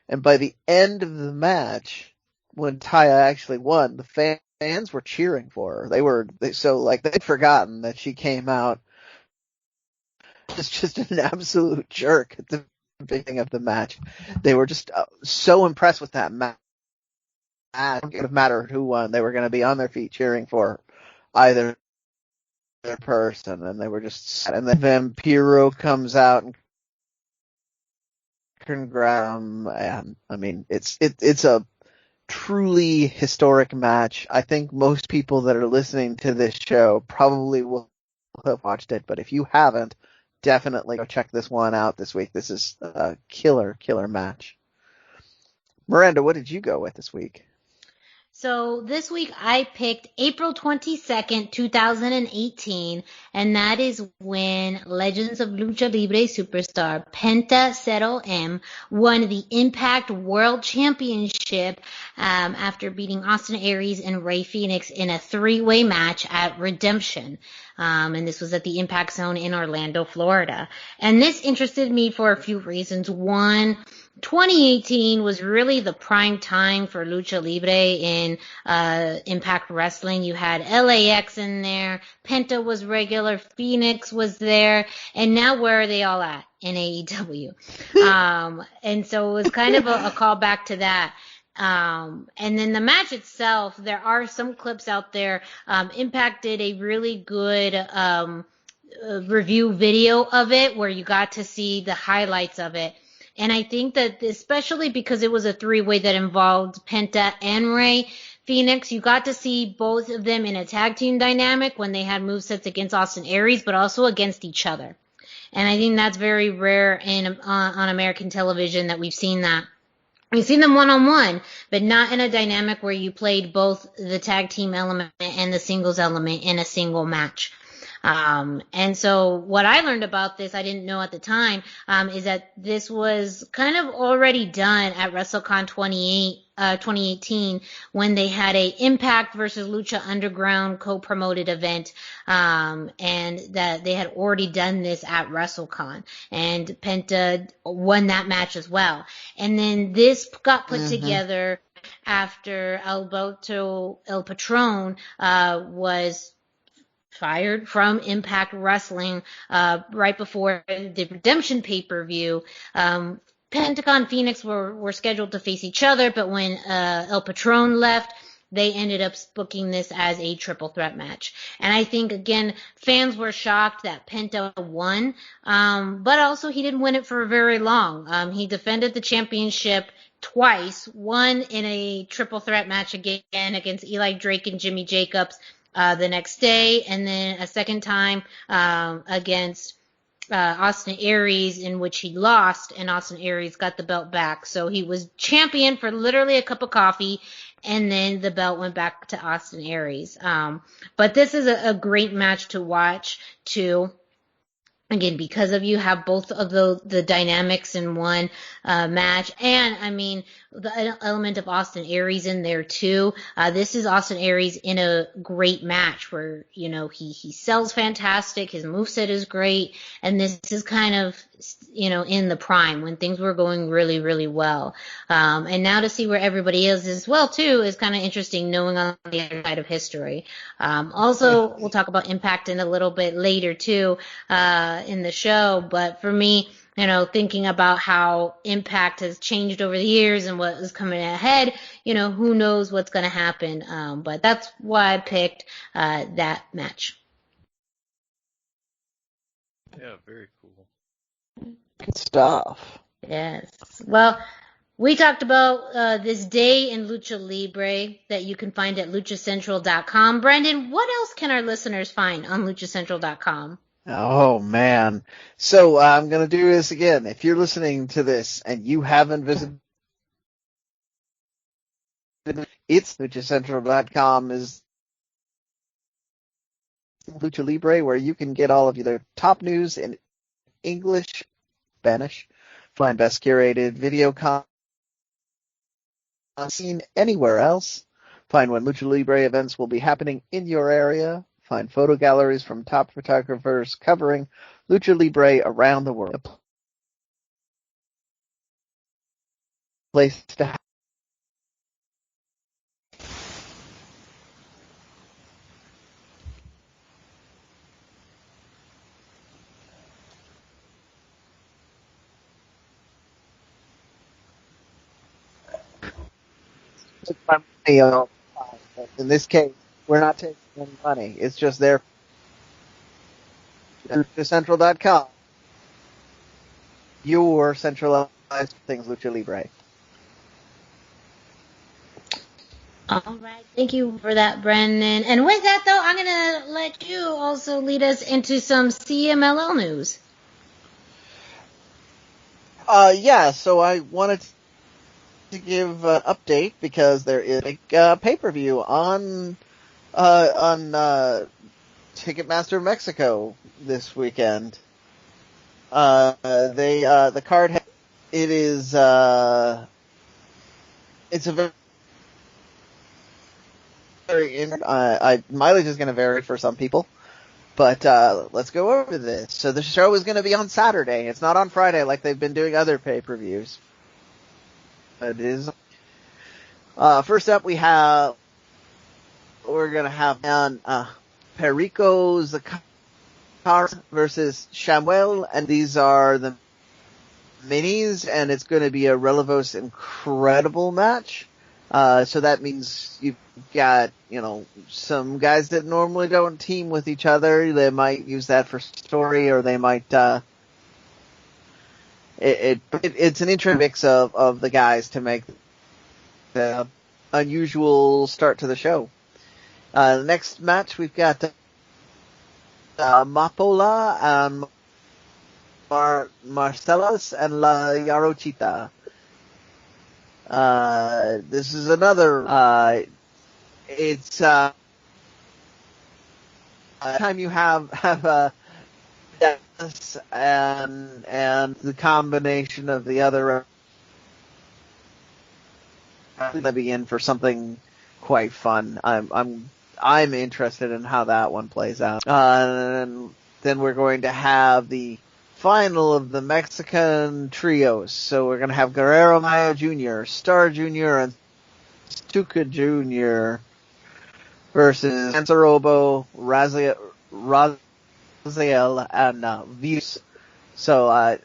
and by the end of the match, when Taya actually won, the fans were cheering for her. They'd forgotten that she came out as just an absolute jerk at the beginning of the match. They were just so impressed with that match. It didn't matter who won. They were going to be on their feet cheering for either person, and they were just. And then Vampiro comes out and and it's a truly historic match. I think most people that are listening to this show probably will have watched it, but if you haven't, definitely go check this one out this week. This is a killer match. Miranda, what did you go with this week? So this week I picked April 22nd, 2018, and that is when Legends of Lucha Libre superstar Penta Cero M won the Impact World Championship after beating Austin Aries and Rey Fénix in a three-way match at Redemption. And this was at the Impact Zone in Orlando, Florida. And this interested me for a few reasons. One, 2018 was really the prime time for Lucha Libre in Impact Wrestling. You had LAX in there, Penta was regular, Fénix was there, and now where are they all at? In AEW. And so it was kind of a callback to that. And then the match itself, there are some clips out there. Impact did a really good review video of it where you got to see the highlights of it. And I think that especially because it was a three-way that involved Penta and Rey Fénix, you got to see both of them in a tag team dynamic when they had movesets against Austin Aries, but also against each other. And I think that's very rare on American television that we've seen that. We've seen them one-on-one, but not in a dynamic where you played both the tag team element and the singles element in a single match. And so what I learned about this, I didn't know at the time, is that this was kind of already done at WrestleCon 2018 when they had a Impact versus Lucha Underground co-promoted event, and that they had already done this at WrestleCon, and Penta won that match as well. And then this got put together after Alberto El Patron was fired from Impact Wrestling right before the Redemption pay-per-view. Pentagon Fénix were scheduled to face each other, but when El Patron left, they ended up booking this as a triple threat match. And I think, again, fans were shocked that Penta won, but also he didn't win it for very long. He defended the championship twice, one in a triple threat match again against Eli Drake and Jimmy Jacobs, the next day, and then a second time against Austin Aries, in which he lost, and Austin Aries got the belt back. So he was champion for literally a cup of coffee, and then the belt went back to Austin Aries. But this is a great match to watch, too. again, because of you have both of the dynamics in one match, and I mean the element of Austin Aries in there too. This is Austin Aries in a great match where he sells fantastic, his moveset is great, and this is kind of in the prime when things were going really, really well. And now to see where everybody is as well too is kind of interesting, knowing on the other side of history. Also, we'll talk about Impact in a little bit later too. In the show, but for me, thinking about how Impact has changed over the years and what is coming ahead, who knows what's going to happen. But that's why I picked that match. Yeah, very cool. Good stuff. Yes. Well, we talked about this day in Lucha Libre that you can find at luchacentral.com. Brendan, what else can our listeners find on luchacentral.com? Oh, man. So I'm going to do this again. If you're listening to this and you haven't visited, it's luchacentral.com is Lucha Libre, where you can get all of their top news in English, Spanish, find best curated video content seen anywhere else, find when Lucha Libre events will be happening in your area, find photo galleries from top photographers covering Lucha Libre around the world. A place to have. In this case, we're not taking any money. It's just there. Central.com. Your centralized things, Lucha Libre. All right. Thank you for that, Brendan. And with that, though, I'm going to let you also lead us into some CMLL news. Yeah, so I wanted to give an update because there is a pay-per-view on Ticketmaster Mexico this weekend. The card it's a very mileage is going to vary for some people, but let's go over this. So the show is going to be on Saturday. It's not on Friday like they've been doing other pay-per-views. It is. First up, we're going to have Perico Zacar versus Samuel, and these are the minis, and it's going to be a Relevos Incredible match. So that means you've got, some guys that normally don't team with each other. They might use that for story, or they might, it's an interesting mix of the guys to make the unusual start to the show. The next match, we've got Mapola and Marcelas and La Yarochita. This is another, it's, time you have Dennis and the combination of the other, to be in for something quite fun. I'm interested in how that one plays out. And then we're going to have the final of the Mexican trios. So we're going to have Guerrero Maya Jr., Star Jr., and Stuka Jr. versus Ansarobo, Raziel, and Views. So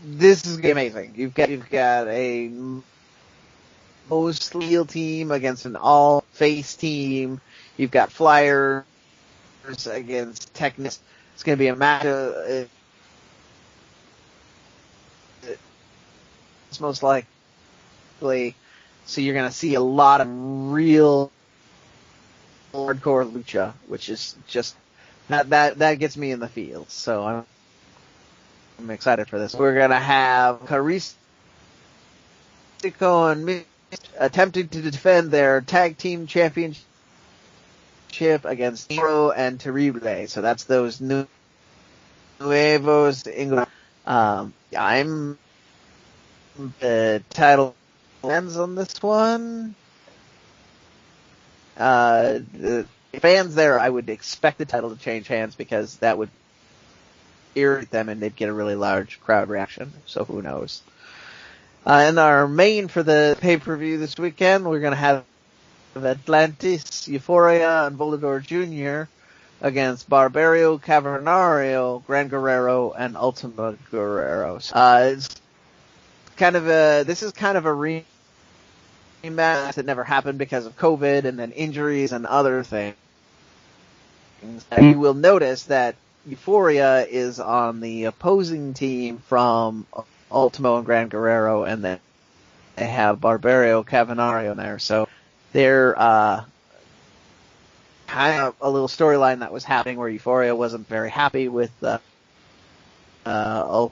this is amazing. You've got a mostly heel team against an all-face team. You've got Flyers against Technics. It's going to be a match. It's most likely. So you're going to see a lot of real hardcore lucha, which is just that gets me in the field. So I'm excited for this. We're going to have Kalisto and Mist attempting to defend their tag team championship against Nero and Terrible. So that's those new Nuevos England. I'm the title lands on this one. The fans there, I would expect the title to change hands because that would irritate them and they'd get a really large crowd reaction. So who knows? And our main for the pay-per-view this weekend, we're going to have Atlantis, Euphoria, and Volador Jr. against Barbario, Cavernario, Gran Guerrero, and Ultima Guerrero. This is kind of a rematch that never happened because of COVID and then injuries and other things. You will notice that Euphoria is on the opposing team from Ultimo and Gran Guerrero, and then they have Barbario, Cavernario in there. So they're kind of a little storyline that was happening where Euphoria wasn't very happy with you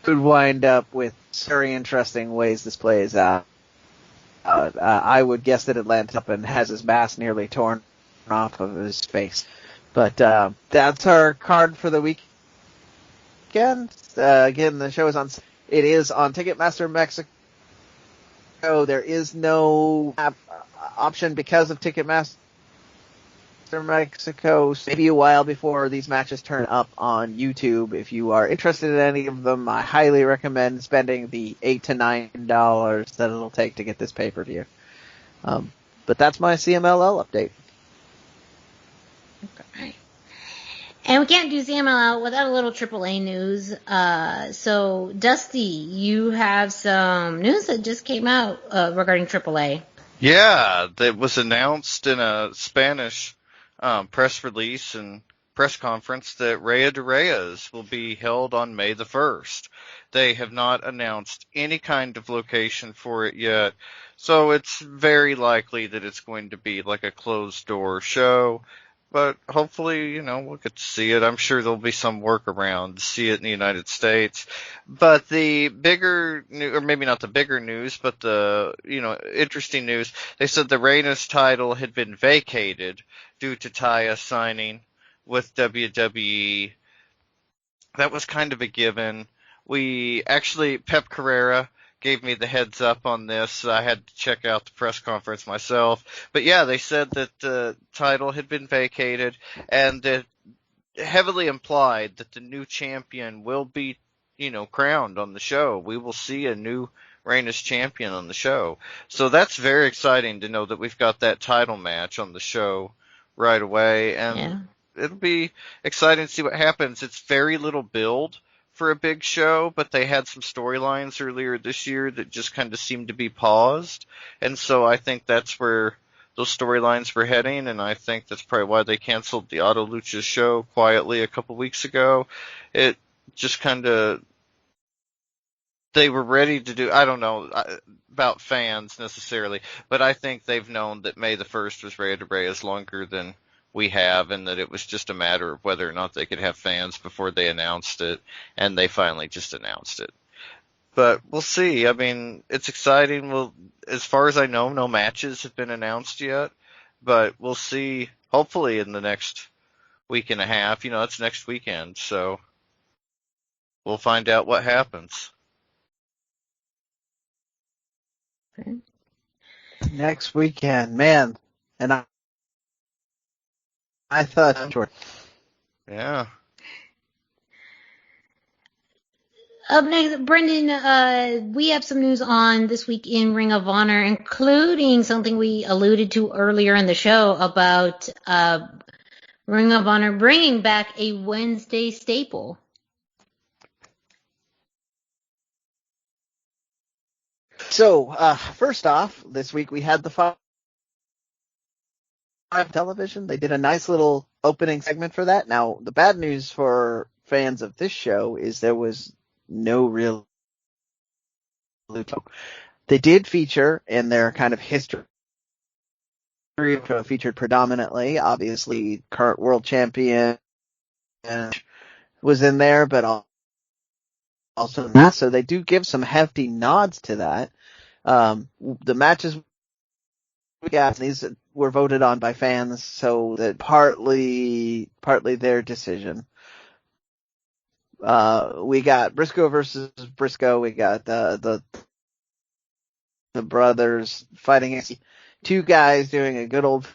could wind up with very interesting ways this plays out. I would guess that Atlantis up and has his mask nearly torn off of his face. But that's our card for the weekend. Again, the show is on. It is on Ticketmaster Mexico. There is no option because of Ticketmaster Mexico. So maybe a while before these matches turn up on YouTube. If you are interested in any of them, I highly recommend spending the $8 to $9 that it'll take to get this pay-per-view. But that's my CMLL update. Okay. And we can't do CMLL without a little AAA news. So, Dusty, you have some news that just came out regarding AAA. Yeah, that was announced in a Spanish press release and press conference that Raya de Reyes will be held on May the 1st. They have not announced any kind of location for it yet, so it's very likely that it's going to be like a closed-door show. But hopefully, we'll get to see it. I'm sure there'll be some workaround to see it in the United States. But the bigger news, or maybe not the bigger news, but the, interesting news, they said the Reina's title had been vacated due to Taya signing with WWE. That was kind of a given. Pep Carrera gave me the heads up on this. I had to check out the press conference myself. But yeah, they said that the title had been vacated and that heavily implied that the new champion will be, crowned on the show. We will see a new Reina's champion on the show. So that's very exciting to know that we've got that title match on the show right away. And It'll be exciting to see what happens. It's very little build for a big show, but they had some storylines earlier this year that just kind of seemed to be paused. And so I think that's where those storylines were heading, and I think that's probably why they canceled the Auto Lucha show quietly a couple weeks ago. It just kind of, they were ready to do, I don't know about fans necessarily, but I think they've known that May the 1st was Raya de Reyes longer than we have, and that it was just a matter of whether or not they could have fans before they announced it, and they finally just announced it. But we'll see. I mean, it's exciting. As far as I know, no matches have been announced yet, but we'll see, hopefully in the next week and a half. It's next weekend, so we'll find out what happens. Okay. Next weekend, man. And I thought, sure. Yeah. Up next, Brendan, we have some news on this week in Ring of Honor, including something we alluded to earlier in the show about Ring of Honor bringing back a Wednesday staple. So, first off, this week we had the five television. They did a nice little opening segment for that. Now, the bad news for fans of this show is there was no real Lucha. They did feature in their kind of history featured predominantly, obviously, current world champion was in there, but also that. So they do give some hefty nods to that. The matches guys, these were voted on by fans, so that partly their decision. We got Briscoe versus Briscoe. We got the brothers fighting. Two guys doing a good old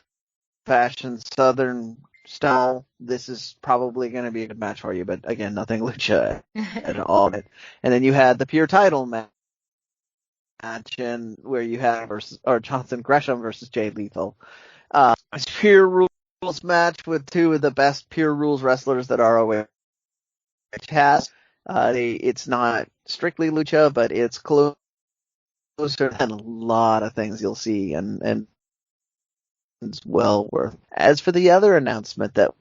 fashioned Southern style. This is probably going to be a good match for you, but again, nothing lucha at all. And then you had the pure title match, and where you had Jonathan Gresham versus Jay Lethal. It's pure rules match with two of the best pure rules wrestlers that ROH has. It's not strictly lucha, but it's closer than a lot of things you'll see, and it's well worth. As for the other announcement that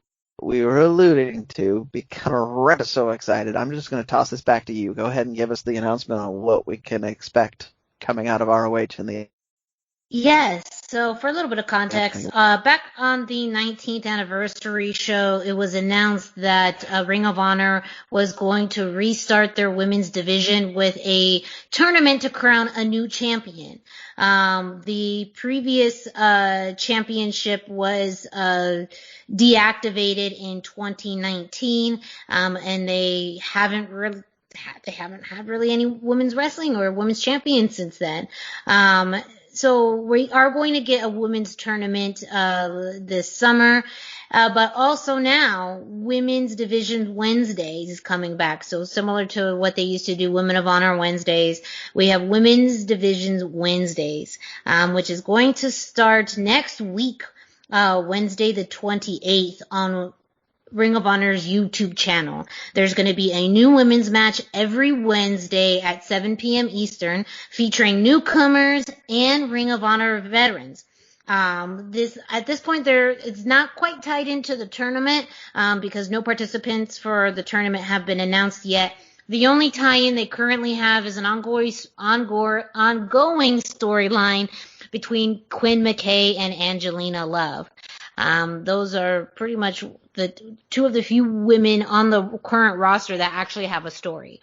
we were alluding to, become so excited. I'm just going to toss this back to you. Go ahead and give us the announcement on what we can expect coming out of ROH in the. Yes. So for a little bit of context, back on the 19th anniversary show, it was announced that Ring of Honor was going to restart their women's division with a tournament to crown a new champion. The previous championship was deactivated in 2019, and they haven't had really any women's wrestling or women's champions since then. So we are going to get a women's tournament this summer, but also now Women's Division Wednesdays is coming back. So similar to what they used to do, Women of Honor Wednesdays, we have Women's Divisions Wednesdays, which is going to start next week, Wednesday the 28th on Ring of Honor's YouTube channel. There's going to be a new women's match every Wednesday at 7 p.m. Eastern, featuring newcomers and Ring of Honor veterans. At this point, it's not quite tied into the tournament, because no participants for the tournament have been announced yet. The only tie-in they currently have is an ongoing storyline between Quinn McKay and Angelina Love. Those are pretty much the two of the few women on the current roster that actually have a story.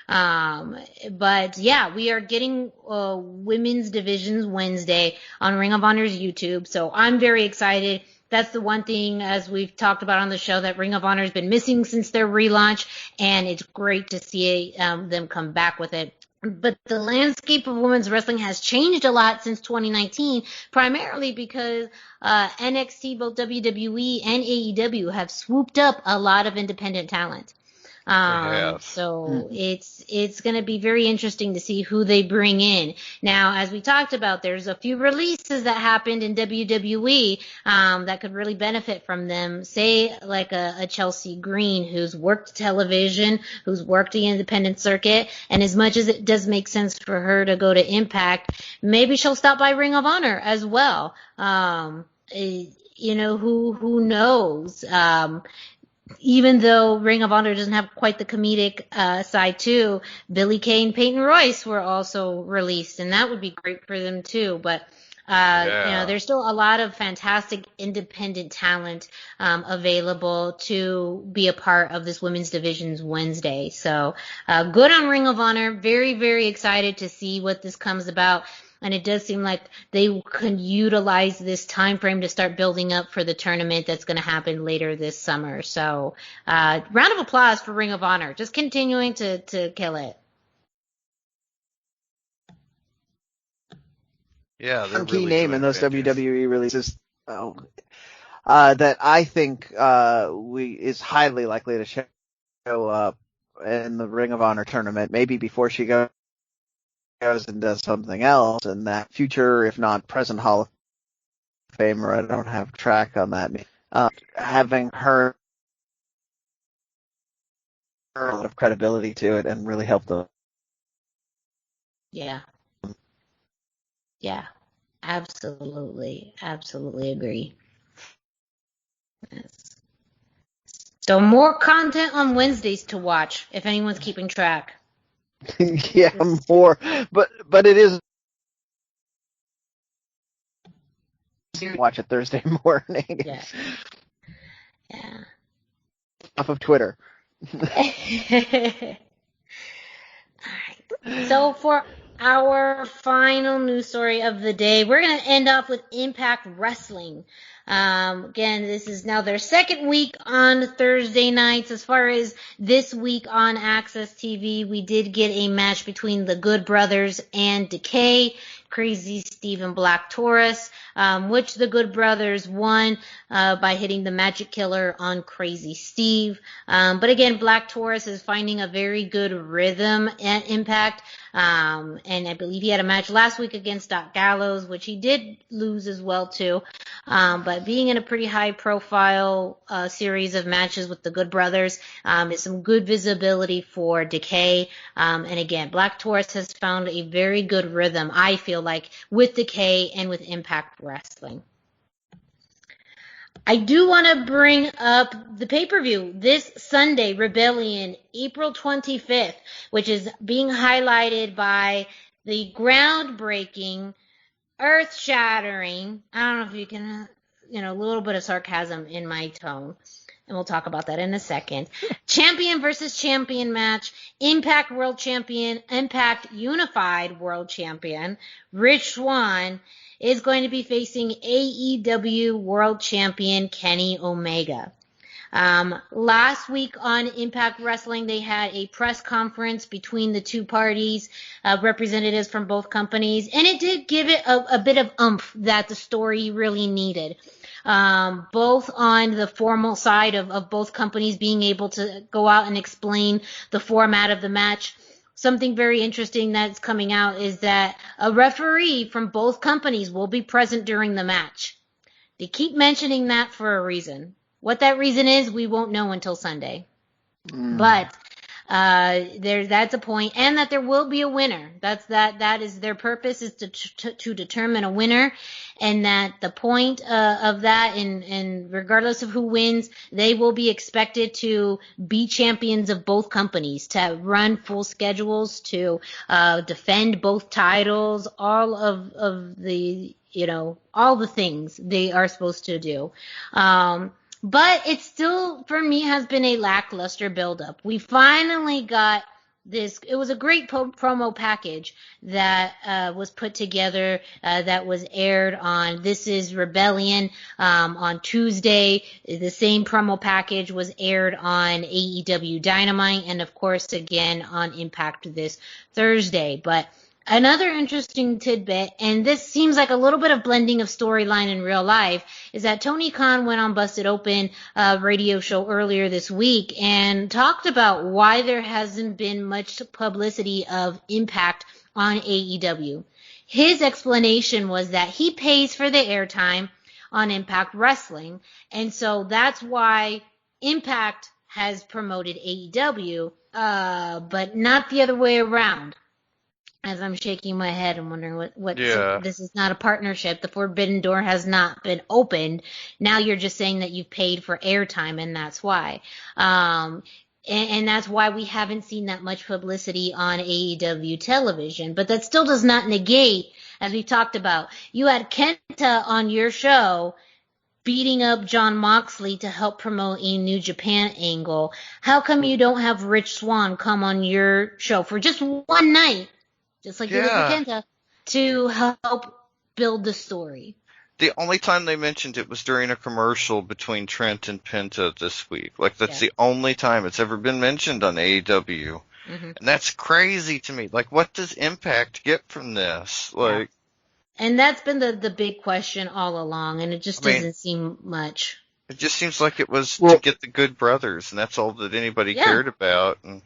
But yeah, we are getting Women's Divisions Wednesday on Ring of Honor's YouTube, so I'm very excited. That's the one thing, as we've talked about on the show, that Ring of Honor has been missing since their relaunch, and it's great to see them come back with it. But the landscape of women's wrestling has changed a lot since 2019, primarily because NXT, both WWE and AEW, have swooped up a lot of independent talent. So it's going to be very interesting to see who they bring in. Now, as we talked about, there's a few releases that happened in WWE that could really benefit from them. Say like a Chelsea Green, who's worked television, who's worked the independent circuit, and as much as it does make sense for her to go to Impact, maybe she'll stop by Ring of Honor as well. Who knows? Even though Ring of Honor doesn't have quite the comedic side too, Billie Kay and Peyton Royce were also released, and that would be great for them too. But there's still a lot of fantastic independent talent available to be a part of this Women's Divisions Wednesday. So good on Ring of Honor. Very, very excited to see what this comes about. And it does seem like they can utilize this time frame to start building up for the tournament that's going to happen later this summer. So, round of applause for Ring of Honor. Just continuing to kill it. Yeah, they're key really name in those fantastic. WWE releases that I think is highly likely to show up in the Ring of Honor tournament, maybe before she goes and does something else, and that future, if not present, Hall of Famer. I don't have track on that. Having her a lot of credibility to it and really help them. Yeah, absolutely agree. Yes. So more content on Wednesdays to watch if anyone's keeping track. Yeah, more, but it is. Watch it Thursday morning. Yeah. Off of Twitter. All right. So for our final news story of the day, we're going to end off with Impact Wrestling. Again, this is now their second week on Thursday nights. As far as this week on Access TV, we did get a match between the Good Brothers and Decay, Crazy Steve and Black Taurus, which the Good Brothers won by hitting the Magic Killer on Crazy Steve. But again, Black Taurus is finding a very good rhythm at Impact. And I believe he had a match last week against Doc Gallows, which he did lose as well too. But being in a pretty high profile series of matches with the Good Brothers is some good visibility for Decay. And again, Black Taurus has found a very good rhythm, I feel like, with Decay and with Impact Wrestling. I do want to bring up the pay-per-view this Sunday, Rebellion, April 25th, which is being highlighted by the groundbreaking, earth-shattering, I don't know if you can, a little bit of sarcasm in my tone, and we'll talk about that in a second. Champion versus champion match, Impact World Champion, Impact Unified World Champion, Rich Swann, is going to be facing AEW World Champion Kenny Omega. Last week on Impact Wrestling, they had a press conference between the two parties, representatives from both companies, and it did give it a bit of oomph that the story really needed. Both on the formal side of both companies being able to go out and explain the format of the match. Something very interesting that's coming out is that a referee from both companies will be present during the match. They keep mentioning that for a reason. What that reason is, we won't know until Sunday. But that's a point, and that there will be a winner. That is their purpose, is to determine a winner, and that the point of that, and regardless of who wins, they will be expected to be champions of both companies, to run full schedules, to defend both titles, all of the all the things they are supposed to do. But it still, for me, has been a lackluster buildup. We finally got this. It was a great promo package that was put together, that was aired on This Is Rebellion on Tuesday. The same promo package was aired on AEW Dynamite, and of course again on Impact this Thursday. But another interesting tidbit, and this seems like a little bit of blending of storyline in real life, is that Tony Khan went on Busted Open radio show earlier this week and talked about why there hasn't been much publicity of Impact on AEW. His explanation was that he pays for the airtime on Impact Wrestling, and so that's why Impact has promoted AEW, but not the other way around. As I'm shaking my head and wondering what this is not a partnership. The forbidden door has not been opened. Now you're just saying that you've paid for airtime, and that's why. And that's why we haven't seen that much publicity on AEW television. But that still does not negate, as we talked about, you had Kenta on your show beating up Jon Moxley to help promote a New Japan angle. How come you don't have Rich Swann come on your show for just one night, just like you did with Kenta, to help build the story? The only time they mentioned it was during a commercial between Trent and Penta this week. Like, that's the only time it's ever been mentioned on AEW. Mm-hmm. And that's crazy to me. Like, what does Impact get from this? Like, and that's been the big question all along, and it just doesn't seem much. It just seems like it was to get the Good Brothers, and that's all that anybody cared about. And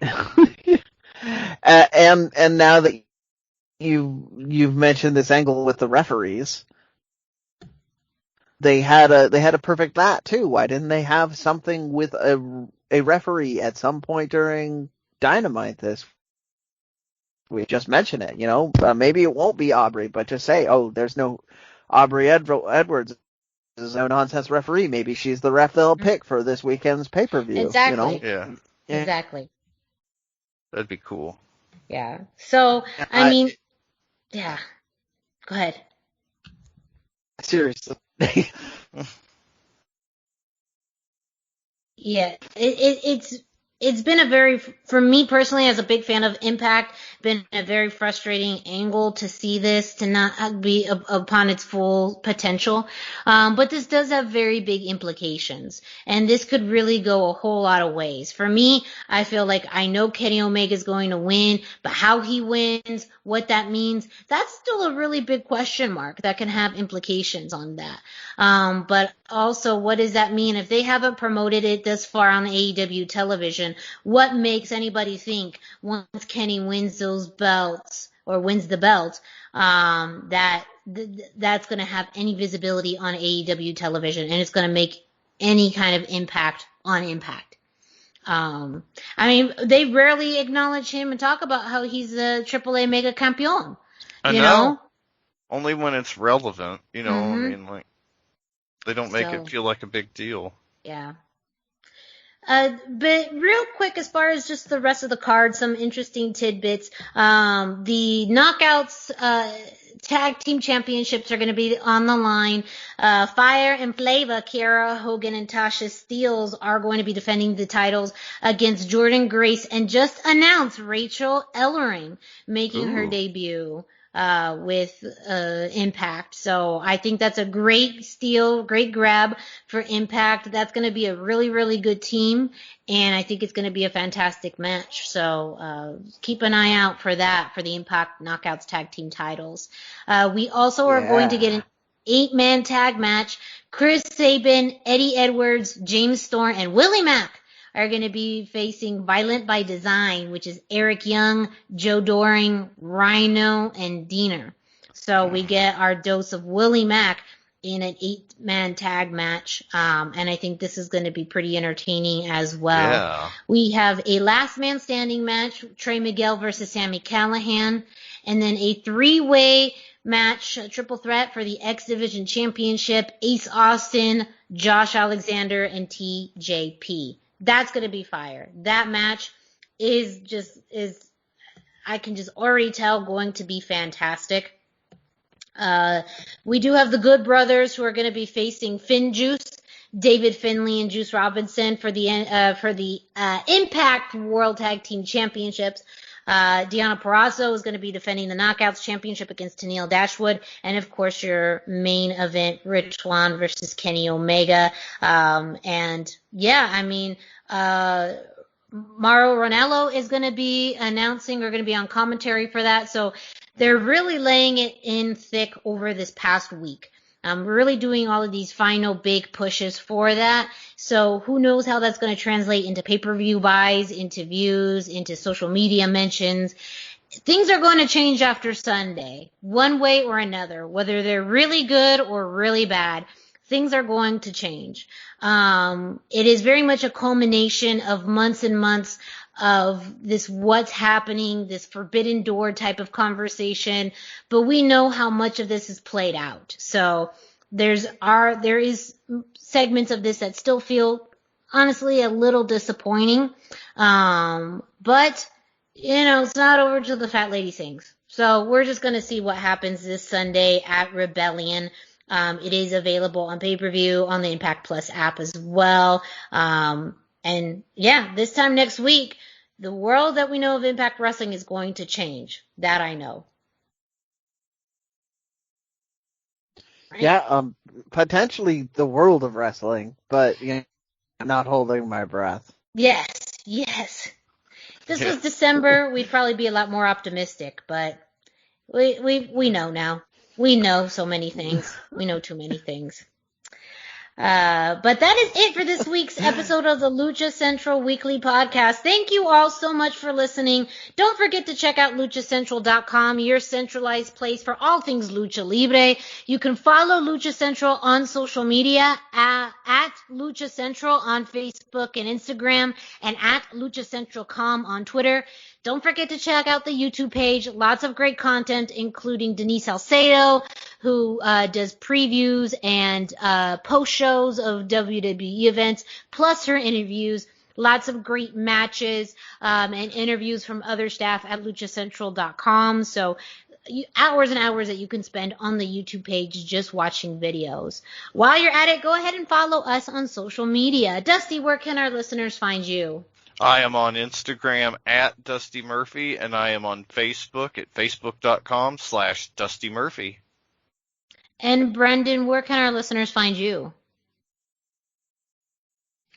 and now that you've mentioned this angle with the referees, they had a perfect that too. Why didn't they have something with a referee at some point during Dynamite this? We just mentioned it, maybe it won't be Aubrey, but just say, there's no Aubrey Edwards. There's no nonsense referee. Maybe she's the ref they'll pick for this weekend's pay-per-view. Exactly. Yeah. Exactly. That'd be cool. Yeah. So, I mean, yeah. Go ahead. Seriously. Yeah. It's it's been for me personally, as a big fan of Impact, been a very frustrating angle to see this, to not be upon its full potential. But this does have very big implications, and this could really go a whole lot of ways. For me, I feel like I know Kenny Omega is going to win, but how he wins, what that means, that's still a really big question mark that can have implications on that. But also, what does that mean if they haven't promoted it this far on AEW television? What makes anybody think once Kenny wins those belts or wins the belt, that's going to have any visibility on AEW television and it's going to make any kind of impact on Impact? I mean, they rarely acknowledge him and talk about how he's a AAA Mega Campeon. You know? Only when it's relevant, you know, Mm-hmm. I mean, like, they don't make it feel like a big deal. Yeah. But real quick, as far as just the rest of the card, some interesting tidbits. The Knockouts, tag team championships are going to be on the line. Fire and Flava, Kiara Hogan and Tasha Steelz are going to be defending the titles against Jordynne Grace, and just announced Rachel Ellering making her debut with Impact. So I think that's a great steal, great grab for Impact. That's going to be a really, really good team, and I think it's going to be a fantastic match. So keep an eye out for that, for the Impact Knockouts tag team titles. We also are going to get an 8-man tag match. Chris Sabin, Eddie Edwards, James Storm, and Willie Mack are going to be facing Violent by Design, which is Eric Young, Joe Doring, Rhino, and Diener. So we get our dose of Willie Mack in an 8-man tag match, and I think this is going to be pretty entertaining as well. Yeah. We have a last man standing match, Trey Miguel versus Sami Callihan, and then a 3-way match, a triple threat for the X Division Championship, Ace Austin, Josh Alexander, and TJP. That's going to be fire. That match is I can just already tell, going to be fantastic. We do have the Good Brothers, who are going to be facing Finn Juice, David Finlay, and Juice Robinson for the Impact World Tag Team Championships. Deonna Purrazzo is going to be defending the Knockouts Championship against Tennille Dashwood. And, of course, your main event, Rich Swann versus Kenny Omega. And, yeah, I mean, Mauro Ranallo is going to be announcing, or going to be on commentary for that. So they're really laying it in thick over this past week. We're really doing all of these final big pushes for that. So who knows how that's going to translate into pay-per-view buys, into views, into social media mentions. Things are going to change after Sunday, one way or another, whether they're really good or really bad. Things are going to change. It is very much a culmination of months and months of this what's happening, this forbidden door type of conversation, but we know how much of this is played out. So there is segments of this that still feel honestly a little disappointing. But it's not over till the fat lady sings. So we're just going to see what happens this Sunday at Rebellion. It is available on pay-per-view on the Impact Plus app as well. And yeah, this time next week, the world that we know of Impact Wrestling is going to change. That I know. Right? Yeah, potentially the world of wrestling, but not holding my breath. Yes. If this was December, we'd probably be a lot more optimistic, but we know now. We know so many things. We know too many things. But that is it for this week's episode of the Lucha Central Weekly Podcast. Thank you all so much for listening. Don't forget to check out luchacentral.com, your centralized place for all things Lucha Libre. You can follow Lucha Central on social media at Lucha Central on Facebook and Instagram, and at LuchaCentral.com on Twitter. Don't forget to check out the YouTube page. Lots of great content, including Denise Salcedo, who does previews and post shows of WWE events, plus her interviews. Lots of great matches and interviews from other staff at luchacentral.com. So hours and hours that you can spend on the YouTube page just watching videos. While you're at it, go ahead and follow us on social media. Dusty, where can our listeners find you? I am on Instagram at Dusty Murphy, and I am on Facebook at facebook.com/Dusty Murphy. And Brendan, where can our listeners find you?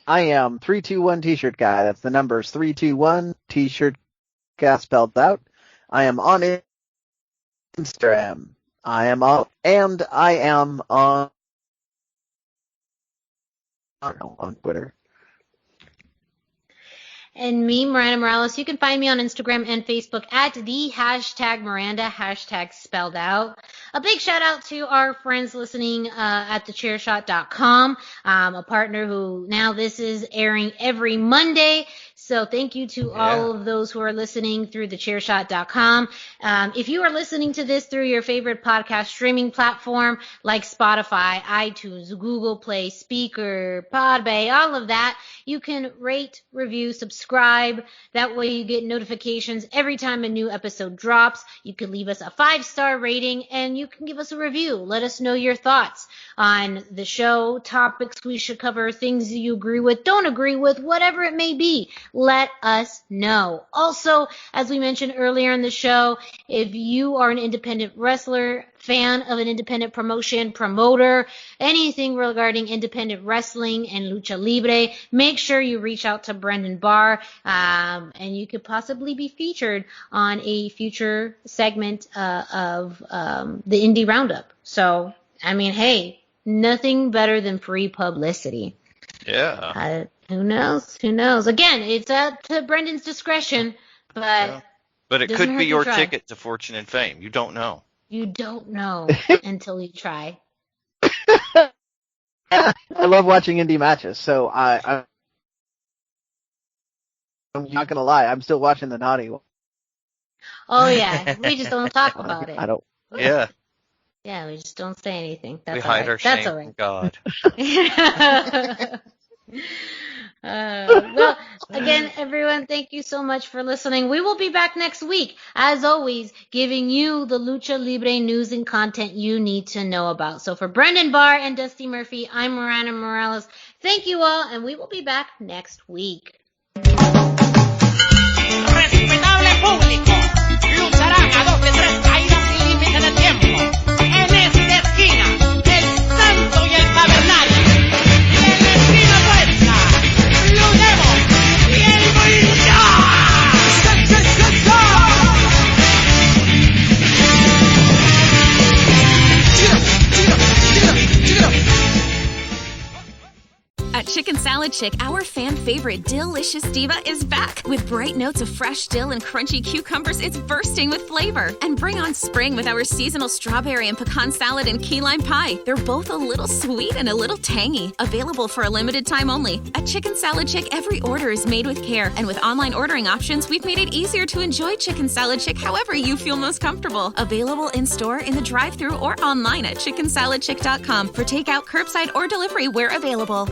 I am 321 T-shirt guy. That's the numbers 321 T-shirt guy spelled out. I am on Instagram. I am on Twitter. And me, Miranda Morales, you can find me on Instagram and Facebook at the #Miranda, spelled out. A big shout out to our friends listening at thechairshot.com, a partner who now this is airing every Monday. So thank you to all of those who are listening through thechairshot.com. If you are listening to this through your favorite podcast streaming platform like Spotify, iTunes, Google Play, Speaker, Podbay, all of that, you can rate, review, subscribe. That way you get notifications every time a new episode drops. You can leave us a 5-star rating and you can give us a review. Let us know your thoughts on the show, topics we should cover, things you agree with, don't agree with, whatever it may be. Let us know. Also, as we mentioned earlier in the show, if you are an independent wrestler, fan of an independent promotion, promoter, anything regarding independent wrestling and Lucha Libre, make sure you reach out to Brendan Barr, and you could possibly be featured on a future segment of the Indie Roundup. So, I mean, hey, nothing better than free publicity. Yeah. Who knows? Who knows? Again, it's up to Brendan's discretion, but it could be your ticket to fortune and fame. You don't know. You don't know until you try. I love watching indie matches, so I'm not gonna lie. I'm still watching the naughty one. Oh yeah, we just don't talk about it. I don't. Yeah. Yeah, we just don't say anything. That's we all hide right. our shame That's all right. from God. Well, again, everyone, thank you so much for listening. We will be back next week, as always, giving you the Lucha Libre news and content you need to know about. So for Brendan Barr and Dusty Murphy, I'm Miranda Morales. Thank you all, and we will be back next week. Respetable público, lucharán a 2 de 3 caídas sin límite de tiempo. En esta esquina, el Santo y el Tabernario. Y en la esquina opuesta, luchemos y el brillo. At Chicken Salad Chick, our fan favorite Delicious Diva is back. With bright notes of fresh dill and crunchy cucumbers, it's bursting with flavor. And bring on spring with our seasonal strawberry and pecan salad and key lime pie. They're both a little sweet and a little tangy. Available for a limited time only. At Chicken Salad Chick, every order is made with care. And with online ordering options, we've made it easier to enjoy Chicken Salad Chick however you feel most comfortable. Available in-store, in the drive-thru, or online at chickensaladchick.com for takeout, curbside, or delivery where available.